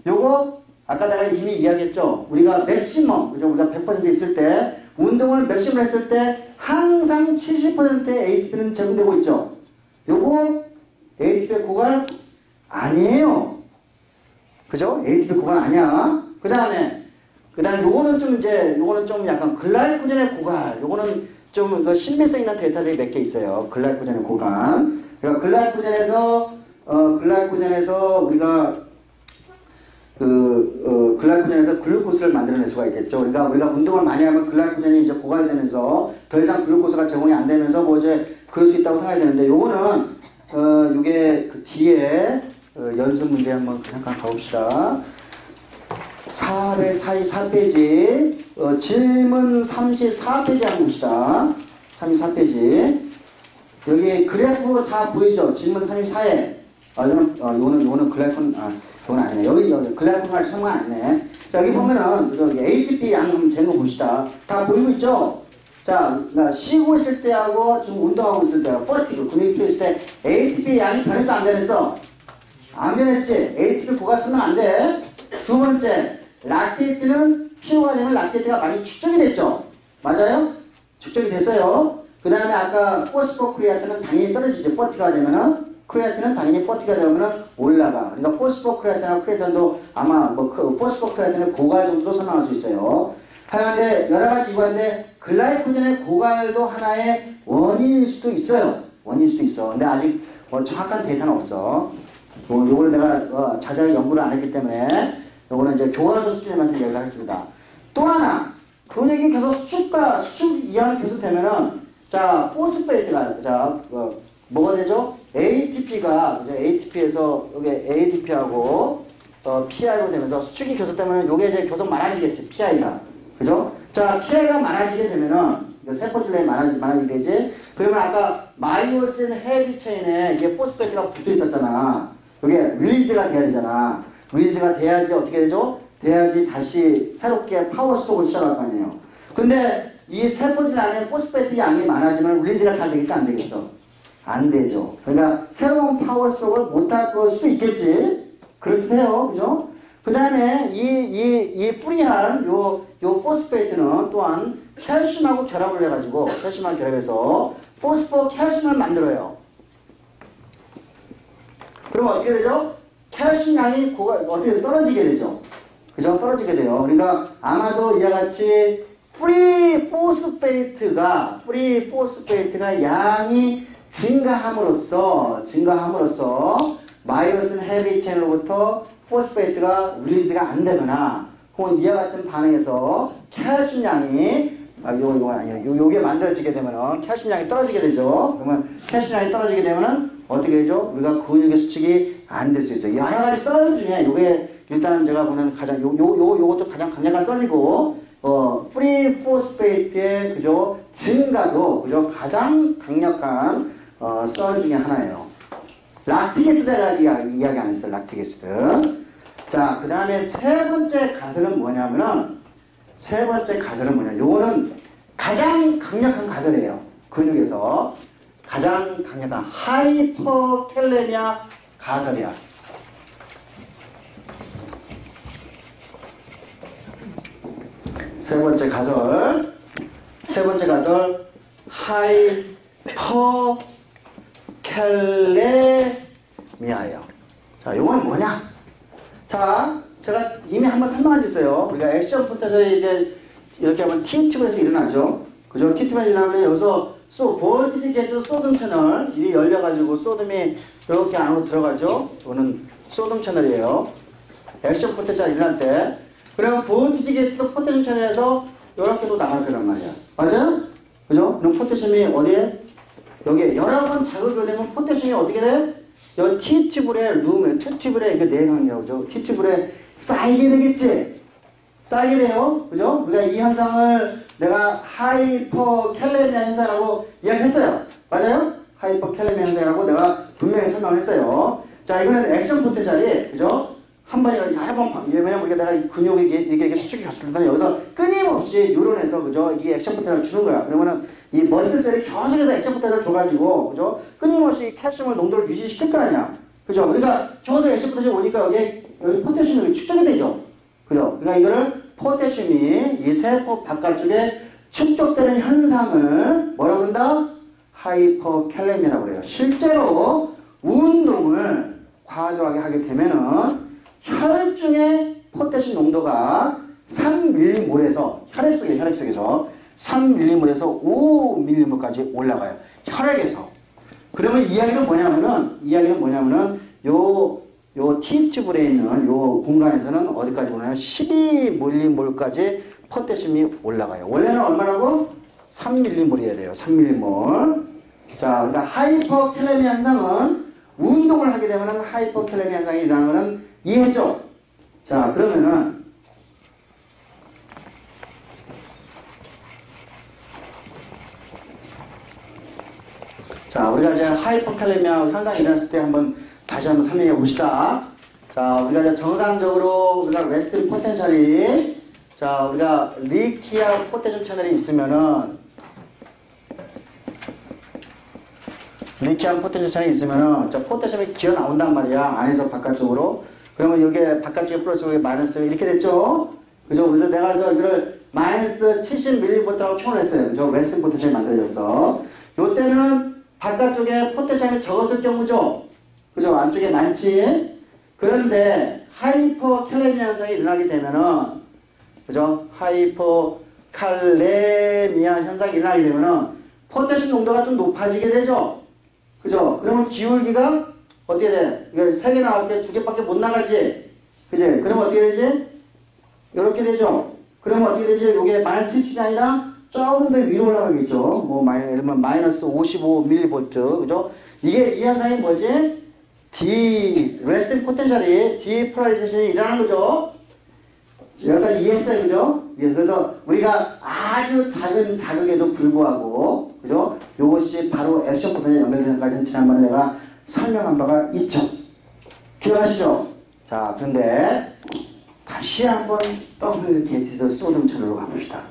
Speaker 1: 요거 아까 내가 이미 이야기했죠. 우리가 맥시멈, 그죠? 우리가 100% 있을 때 운동을 맥시멈 했을 때 항상 70%의 ATP는 제공되고 있죠. 요거 ATP의 고갈 아니에요. 그죠? ATP 고갈 아니야. 그 다음에 요거는 좀 약간 글라이코젠의 고갈. 요거는 좀 그 신빙성 있는 데이터들이 몇 개 있어요. 글라이코젠의 고갈. 그러니까 글라이코젠에서 우리가 글라이코젠에서 글루코스를 만들어낼 수가 있겠죠. 그러니까 우리가 운동을 많이 하면 글라이코젠이 이제 고갈되면서 더 이상 글루코스가 제공이 안 되면서 뭐 이제 그럴 수 있다고 생각이 되는데 요거는 요게 그 뒤에 연습 문제 한번 잠깐 가봅시다. 444페이지 질문 34페이지 한번 봅시다. 34페이지 여기 그래프 다 보이죠? 질문 34에 요거는 글라이콘 이건 아니네. 여기 글라이콘 설명 안 했네. 자, 여기 보면은 여기 ATP 양 한번 재는 거 봅시다. 다 보이고 있죠? 자, 쉬고 있을 때하고 지금 운동하고 있을 때하고 퍼티그 근육이 필요했을 때 ATP 양이 변했어 안 변했어? 안 변했지? ATP 고가 쓰면 안 돼. 두 번째, 락테이트는 피로가 되면 락테이트가 많이 축적이 됐죠? 맞아요? 축적이 됐어요. 그 다음에 아까 포스포크리아틴은 당연히 떨어지죠. 퍼티가 되면은 크레아틴은 당연히 퍼티가 되면은 올라가. 그러니까 포스포크리아틴하고 크레아틴도 아마 포스포크리아틴의 고갈 정도로 설명할 수 있어요. 하여간데 여러 가지 이유인데 글라이코젠의 고갈도 하나의 원인일 수도 있어요. 원인일 수도 있어. 근데 아직 정확한 데이터는 없어. 요거는 내가 자세하게 연구를 안 했기 때문에 요거는 이제 교과서 수준에만 얘기를 하겠습니다. 또 하나 근육이 계속 수축 이하가 계속 되면은 자 포스페이트가 뭐가 되죠? ATP에서 여기 ADP하고 PI로 되면서 수축이 교섭되면 요게 이제 계속 많아지겠지. PI가 그죠? 자 PI가 많아지게 되면은 세포질레이 많아지게 되지. 그러면 아까 마이오신 헤비 체인에 이게 포스페이트가 붙어 있었잖아. 요게 릴리즈가 돼야 되잖아. 릴리즈가 돼야지 어떻게 되죠? 돼야지 다시 새롭게 파워 스톡을 시작할 거 아니에요. 근데 이 세포질 안에 포스페이트 양이 많아지면 릴리즈가 잘 되겠어 안 되겠어? 안 되죠. 그러니까 새로운 파워 스톡을 못할 걸 수도 있겠지. 그렇기도 해요. 그죠? 그 다음에 이 프리한 요 포스페이트는 또한 칼슘하고 결합을 해가지고 칼슘하고 결합해서 포스포 칼슘을 만들어요. 그러면 어떻게 되죠? 칼슘 양이 어떻게 떨어지게 되죠. 그죠? 떨어지게 돼요. 그러니까 아마도 이와 같이 프리 포스페이트가 양이 증가함으로써 마이오신 헤비 체인으로부터 포스페이트가 릴리즈가 안 되거나 혹은 이와 같은 반응에서 칼슘 양이 요거 아니에요. 요게 만들어지게 되면은 칼슘 양이 떨어지게 되죠. 그러면 칼슘 양이 떨어지게 되면은 어떻게 되죠? 우리가 근육의 수축이 안 될 수 있어요. 여러 가지 썰 중에 요게 일단 제가 보는 가장 요것도 가장 강력한 썰이고 프리 포스페이트의 그죠 증가도 그죠 가장 강력한 썰 중에 하나예요. 락틱 애시드에 대해 이야기 안 했어요. 락틱 애시드. 자, 그 다음에 세 번째 가설은 뭐냐면은 요거는 가장 강력한 가설이에요. 근육에서 가장 강력한 하이퍼캘레미아 가설이야. 세 번째 가설 하이퍼캘레미아예요. 자, 요건 뭐냐? 자, 제가 이미 한번 설명해 주세요. 우리가 액션 포텐셜이 이제 이렇게 하면 T-튜브에서 일어나죠. 그죠? T-튜브에서 일어나면 여기서 볼티지 게이트 소듬 채널 이 열려가지고 소듬이 이렇게 안으로 들어가죠. 이거는 소듬 채널이에요. 액션 포텐셜이 일어날 때. 그러면 볼티지 게이트도 포테슘 채널에서 이렇게도 나갈 거란 말이야. 맞아요? 그죠? 그럼 포테슘이 어디에? 여기에 여러 번 자극이 되면 포테슘이 어떻게 돼? 여기 T튜블의 룸에, T튜블의 이게 내강이라고 그러죠. T튜블에 쌓이게 되겠지? 쌓이게 돼요. 그죠? 우리가 이 현상을 내가 하이퍼캘레미아 현상이라고 이야기했어요. 맞아요? 하이퍼캘레미아 현상이라고 내가 분명히 설명했어요. 자, 이거는 액션 포텐셜이, 그죠? 한 번에 여러 번, 왜냐면 우리가 내가 이 근육을 이게 수축이 줬을 때 여기서 끊임없이 뉴런에서, 그죠? 이 액션 포텐셜을 주는 거야. 그러면은 이 머슬셀이 계속해서 액션 포텐셜을 줘가지고, 그죠? 끊임없이 칼슘을 농도를 유지시킬 거 아니야. 그죠? 그러니까 계속 액션 포텐셜이 오니까 여기 포테슘이 축적이 되죠. 그죠? 그러니까 이거를 포테슘이 이 세포 바깥쪽에 축적되는 현상을 뭐라고 그런다? 하이퍼캘레미아라고 그래요. 실제로 운동을 과도하게 하게 되면은 혈중의 포테슘 농도가 3mm몰에서 혈액 속에서 3mm몰에서 5mm몰까지 올라가요. 혈액에서. 그러면 이야기는 뭐냐면은 요 T튜브에 있는 요 공간에서는 어디까지 오나요? 12mm몰까지 포테슘이 올라가요. 원래는 얼마라고? 3mm몰이어야 돼요. 3mm몰. 자, 그러니까 하이퍼캘레미아 현상은 운동을 하게 되면 하이퍼캘레미아 현상이 일어나는 거는 이해했죠? 자, 그러면은 자, 우리가 이제 하이퍼칼레미아 현상이 일어났을 때 다시 한번 설명해 봅시다. 자, 우리가 이제 정상적으로 우리가 레스팅 포텐셜이 자, 우리가 리키아 포테슘 채널이 있으면은 리키한 포텐셜 채널이 있으면은 자, 포테슘이 기어 나온단 말이야. 안에서 바깥쪽으로. 그러면 이게 바깥쪽에 플러스 여기 마이너스 이렇게 됐죠? 그죠? 그래서 내가 그래서 이거를 마이너스 70mV라고 표현했어요. 그죠? 레스팅 포텐셜이 만들어졌어. 요때는 바깥쪽에 포테슘이 적었을 경우죠. 그죠? 안쪽에 많지? 그런데 하이퍼칼레미아 현상이 일어나게 되면은 그죠? 하이퍼칼레미아 현상이 일어나게 되면은 포테슘 농도가 좀 높아지게 되죠. 그죠? 그러면 기울기가 어떻게 돼? 이거 3개 나올 때 2개밖에 못 나가지? 그지? 그러면 어떻게 되지? 이렇게 되죠? 그러면 어떻게 되지? 요게 마이너스 70이 아니라 조금 더 위로 올라가겠죠? 뭐, 예를 들면 마이너스 55mV. 그죠? 이 현상이 뭐지? 레스팅 포텐셜이 디폴라리제이션이 일어나는 거죠? 여기까지 이해했어요, 그죠? 그래서 우리가 아주 작은 자극에도 불구하고, 그죠? 요것이 바로 액션 포텐셜 연결되는까지는 지난번에 내가 설명한 바가 있죠. 기억하시죠? 자, 근데 다시 한번 더블 게이티드 소듐 채널로 가봅시다.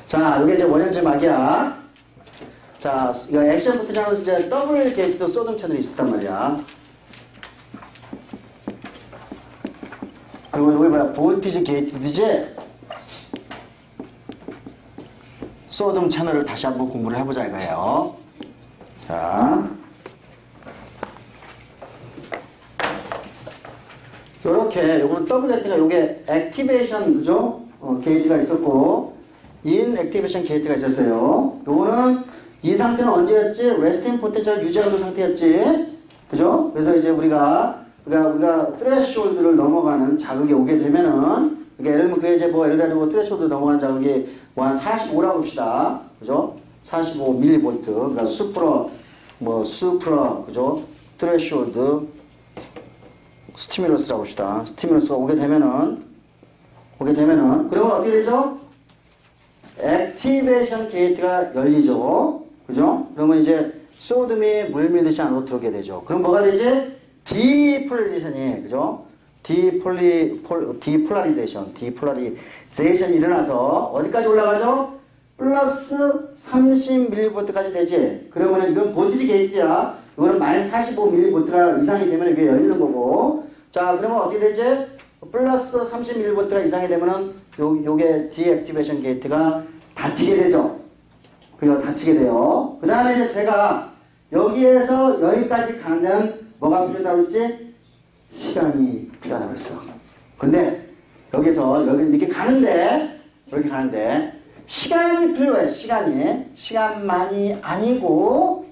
Speaker 1: 자, 이게 이제 원형제 막이야. 자, 이거 액션 포텐셜에서 이제 더블 게이티드 소듐 채널이 있었단 말이야. 그리고 여기 뭐야? 볼티지 게이티드지? 소듐 채널을 다시 한번 공부를 해보자 이거예요. 자, 요렇게 요거는 더블 게이트가 요게 액티베이션 그죠? 게이트가 있었고 인 액티베이션 게이트가 있었어요. 요거는 이 상태는 언제였지? 레스팅 포텐셜 유지하는 상태였지. 그죠? 그래서 이제 우리가 트레시홀드를 넘어가는 자극이 오게 되면은 그러니까 예를 들면 그게 이제 뭐 예를 들어 트레시홀드 넘어가는 자극이 뭐 한 45라고 봅시다. 그죠? 45mV, 그러니까 수프라, 그죠? 트레시홀드, 스티뮬러스라고 합시다. 스티뮬러스가 오게 되면은, 그러면 어떻게 되죠? 액티베이션 게이트가 열리죠. 그죠? 그러면 이제 소드미 물 밀듯이 안으로 들어오게 되죠. 그럼 뭐가 되지? 디폴라리제이션이, 그죠? 디폴라리제이션이 일어나서 어디까지 올라가죠? 플러스 30mV까지 되지. 그러면 이건 볼티지 게이트야. 이거는 마이너스 45mV가 이상이 되면 이게 열리는 거고. 자, 그러면 어떻게 되지? 플러스 30mV가 이상이 되면은 요게 디액티베이션 게이트가 닫히게 되죠. 그리고 닫히게 돼요. 그 다음에 이제 제가 여기에서 여기까지 가는 데는 뭐가 필요하다고 했지? 시간이 필요하다고 했어. 근데 여기서 여기 이렇게 가는데 시간이 필요해. 시간만이 아니고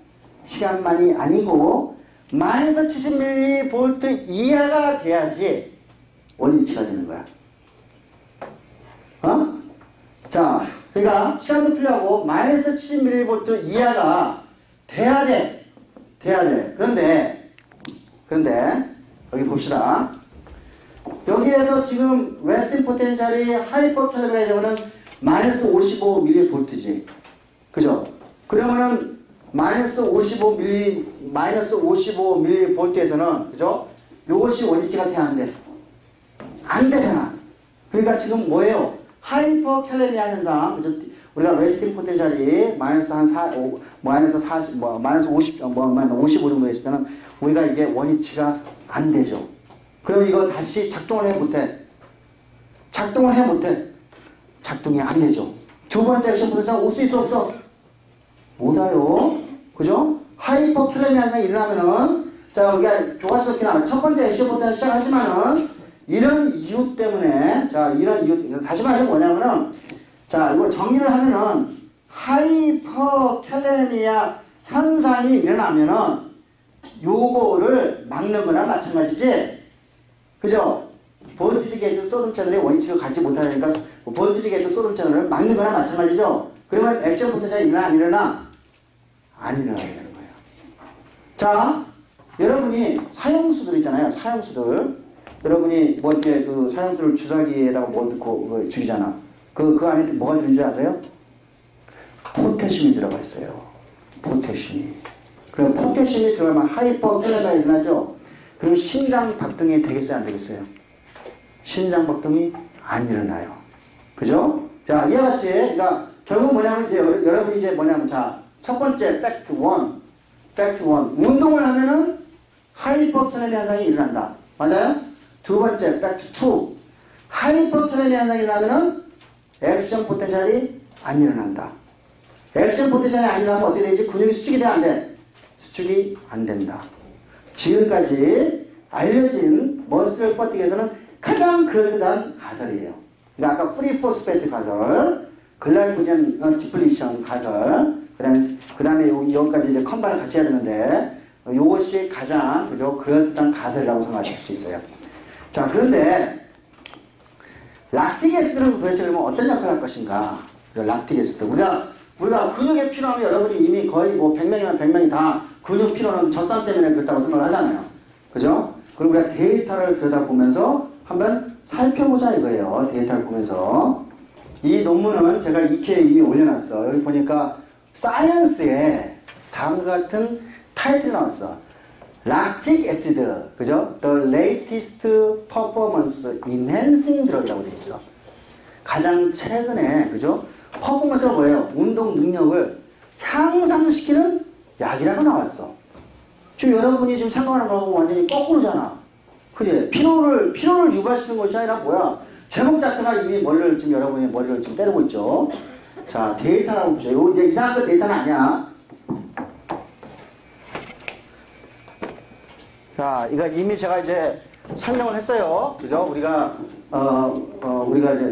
Speaker 1: 마이너스 70mV 이하가 돼야지 원위치가 되는 거야. 자, 그러니까 시간도 필요하고 마이너스 70mV 이하가 돼야 돼. 그런데 여기 봅시다. 여기에서 지금 레스팅 포텐셜이 하이퍼 캘리브레이 되면은 마이너스 55mV지. 그죠? 그러면은 마이너스 55mV에서는, 그죠? 요것이 원위치가 돼야 안 돼. 안 되잖아. 그러니까 지금 뭐예요? 하이퍼 캘레미아 현상. 그죠? 우리가 레스팅 포텐셜이 마이너스 55 정도 있을 때는 우리가 이게 원위치가 안 되죠. 그럼 이거 다시 작동을 해 못해? 작동이 안 되죠. 두 번째 액션 포텐셜 올 수 있어 없어? 못 와요. 그죠? 하이퍼 캘레미아 현상이 일어나면은, 자, 우리가 교과서 이렇게 나와. 첫 번째 액션 포텐셜 시작하지만은 이런 이유 때문에, 자, 이런 이유, 다시 말해서 뭐냐면은, 자, 이거 정리를 하면은, 하이퍼 캘레미아 현상이 일어나면은, 요거를 막는 거나 마찬가지지? 그죠? 볼티지 게이트 소름 채널의 원위치를 갖지 못하니까, 볼티지 게이트 소름 채널을 막는 거나 마찬가지죠? 그러면 액션 포텐셜이 일어나, 안 일어나? 안 일어나게 되는 거예요. 자, 여러분이 사형수들 있잖아요. 사형수들. 여러분이 뭐 이렇게 그 사형수들 주사기에다가 뭐 넣고 죽이잖아. 그 안에 뭐가 들은 줄 아세요? 포테슘이 들어가 있어요. 포테슘이. 그럼 포테슘이 들어가면 하이퍼 캘레미아가 일어나죠? 그럼 심장 박동이 되겠어요? 안 되겠어요? 심장 박동이 안 일어나요. 그죠? 자, 이와 같이, 그러니까 결국 뭐냐면 이제 여러분이 이제 뭐냐면, 자, 첫 번째 팩트 1. 운동을 하면은 하이퍼 캘레미아 현상이 일어난다. 맞아요? 두 번째 팩트 2. 하이퍼 캘레미아 현상이 일어나면은 액션 포텐셜이 안 일어난다. 액션 포텐셜이 안 일어나면 어떻게 되지? 근육이 수축이 돼? 안 돼? 수축이 안 된다. 지금까지 알려진 머슬 퍼틱에서는 가장 그럴듯한 가설이에요. 그러니까 아까 프리포스페이트 가설, 글라이코젠 디플리션 가설, 그 다음에 여기까지 이제 컴바인을 같이 해야 되는데, 이것이 가장, 그죠? 그럴듯한 가설이라고 생각하실 수 있어요. 자, 그런데, 락틱 애시드는 도대체 그러면 어떤 역할을 할 것인가? 락틱 애시드. 우리가 근육의 필요하면 여러분이 이미 거의 뭐 100명이면 100명이 다 근육 필요는 젖산 때문에 그렇다고 생각을 하잖아요. 그죠? 그럼 우리가 데이터를 들여다보면서 한번 살펴보자 이거예요. 데이터를 보면서. 이 논문은 제가 2K에 이미 올려놨어. 여기 보니까 사이언스에 다음과 같은 타이틀이 나왔어. 락틱 애시드, 그죠? The latest performance enhancing drug이라고 돼 있어. 가장 최근에, 그죠? 퍼포먼스가 뭐예요? 운동 능력을 향상시키는 약이라고 나왔어. 지금 여러분이 지금 생각하는 거하고 완전히 거꾸로잖아. 그지? 피로를 유발시키는 것이 아니라 뭐야? 제목 자체가 이미 지금 여러분의 머리를 지금 때리고 있죠. 자, 데이터라고 보죠. 이거 이제 이상한 거 데이터는 아니야. 자, 이거 이미 제가 이제 설명을 했어요. 그죠? 우리가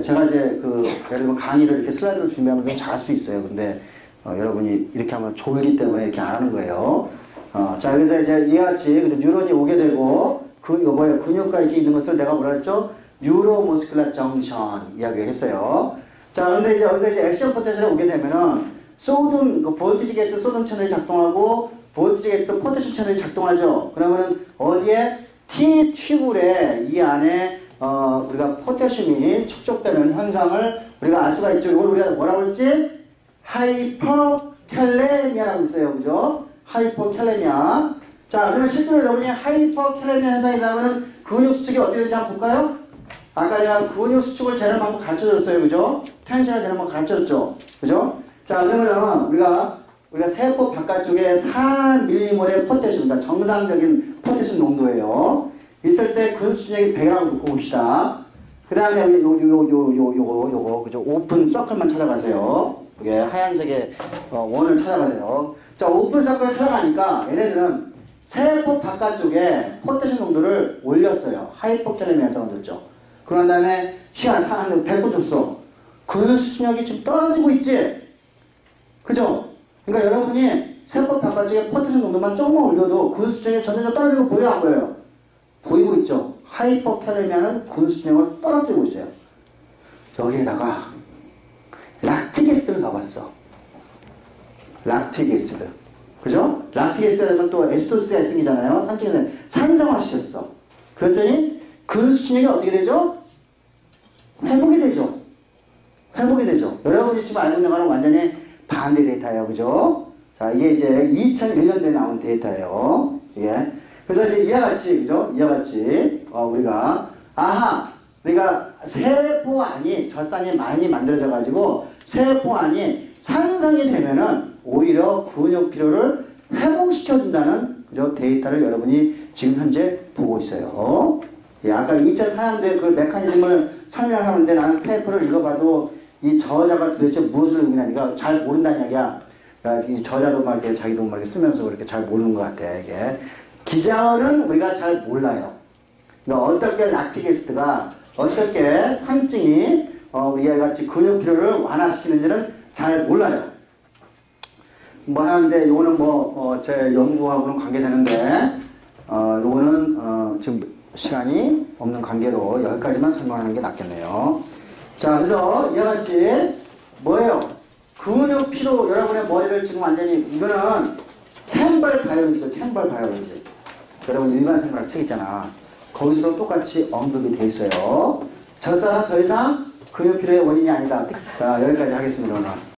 Speaker 1: 제가 이제 예를 들면 강의를 이렇게 슬라이드로 준비하면 좀 잘할 수 있어요. 근데, 여러분이 이렇게 하면 졸기 때문에 이렇게 안 하는 거예요. 자, 그래서 이제 이와 같이 뉴런이 오게 되고, 근육과 이렇게 있는 것을 내가 뭐라 했죠? 뉴로머스큘라 정션 이야기를 했어요. 자, 그런데 이제 여기서 이제 액션 포텐셜에 오게 되면은, 소듐, 그 볼티지 게이트 소듐 채널이 작동하고 볼티지 게이트 포테슘 채널이 작동하죠. 그러면은 어디에 T 튜브에 이 안에 우리가 포테슘이 축적되는 현상을 우리가 알 수가 있죠. 이걸 우리가 뭐라고 했지? 하이퍼캘레미아라고 있어요. 그죠? 하이퍼캘레미아. 자, 그러면 실제로 여러분이 하이퍼캘레미아 현상이 나오면 근육 수축이 어디 되는지 한번 볼까요? 아까 제가 근육 수축을 재는 방법 가르쳐줬어요. 그죠? 텐션을 재는 방법 가르쳐줬죠. 그죠? 자, 그러면 우리가 세포 바깥쪽에 4mm의 포테슘, 그러니까 정상적인 포테슘 농도예요. 있을 때 근육 수축력이 100이라고 놓고 봅시다. 그 다음에 요거, 그죠? 오픈 서클만 찾아가세요. 이게 하얀색의 원을 찾아가세요. 자, 오픈 서클을 찾아가니까 얘네들은 세포 바깥쪽에 포테슘 농도를 올렸어요. 하이포캘레미아 현상을 줬죠. 그런 다음에 시간 100분 줬어. 근육 수축력이 지금 떨어지고 있지? 그죠? 그러니까 여러분이 세포 바깥쪽에 포테슘 농도만 조금만 올려도 근육 수축력이 점점 떨어지는 거 보여요, 안 보여요? 보이고 있죠? 하이퍼캘레미아는 근육 수축력을 떨어뜨리고 있어요. 여기에다가 락틱 애시드를 넣어봤어. 락틱 애시드. 그죠? 락틱 애시드 하면 또 에스토스가 생기잖아요. 산증에서 산성화시켰어. 그랬더니 근육 수축력이 어떻게 되죠? 회복이 되죠. 회복이 되죠. 여러분이 지금 알고 있는 거랑 완전히 반대 데이터예요. 그죠? 자, 이게 이제 2001년도에 나온 데이터예요. 예. 그래서 이제 이와 같이, 그죠? 이와 같이, 우리가, 우리가 세포 안이, 젖산이 많이 만들어져가지고, 세포 안이 산성이 되면은 오히려 근육 피로를 회복시켜준다는, 그죠? 데이터를 여러분이 지금 현재 보고 있어요. 예, 아까 2004년도에 그 메커니즘을 설명하는데 나는 페이퍼를 읽어봐도 이 저자가 도대체 무엇을 의미하니까 잘 모른다는 이야기야. 그러니까 이 저자도 막 이렇게 자기도 막 이렇게 쓰면서 그렇게 잘 모르는 것 같아, 이게. 기자는 우리가 잘 몰라요. 그러니까 어떻게 락틱 애시드가 어떻게 산증이 이와 같이 근육 피로를 완화시키는지는 잘 몰라요. 뭐 하는데 요거는 제 연구하고는 관계되는데 요거는 지금 시간이 없는 관계로 여기까지만 설명하는 게 낫겠네요. 자, 그래서 이와 같이 뭐예요? 근육 피로, 여러분의 머리를 지금 완전히, 이거는 캠벌 바이올리지, 캠벌 바이올리지. 여러분 일반 생물학 책 있잖아. 거기서도 똑같이 언급이 돼 있어요. 저 사람 더 이상 근육 피로의 원인이 아니다. 자, 여기까지 하겠습니다, 오늘.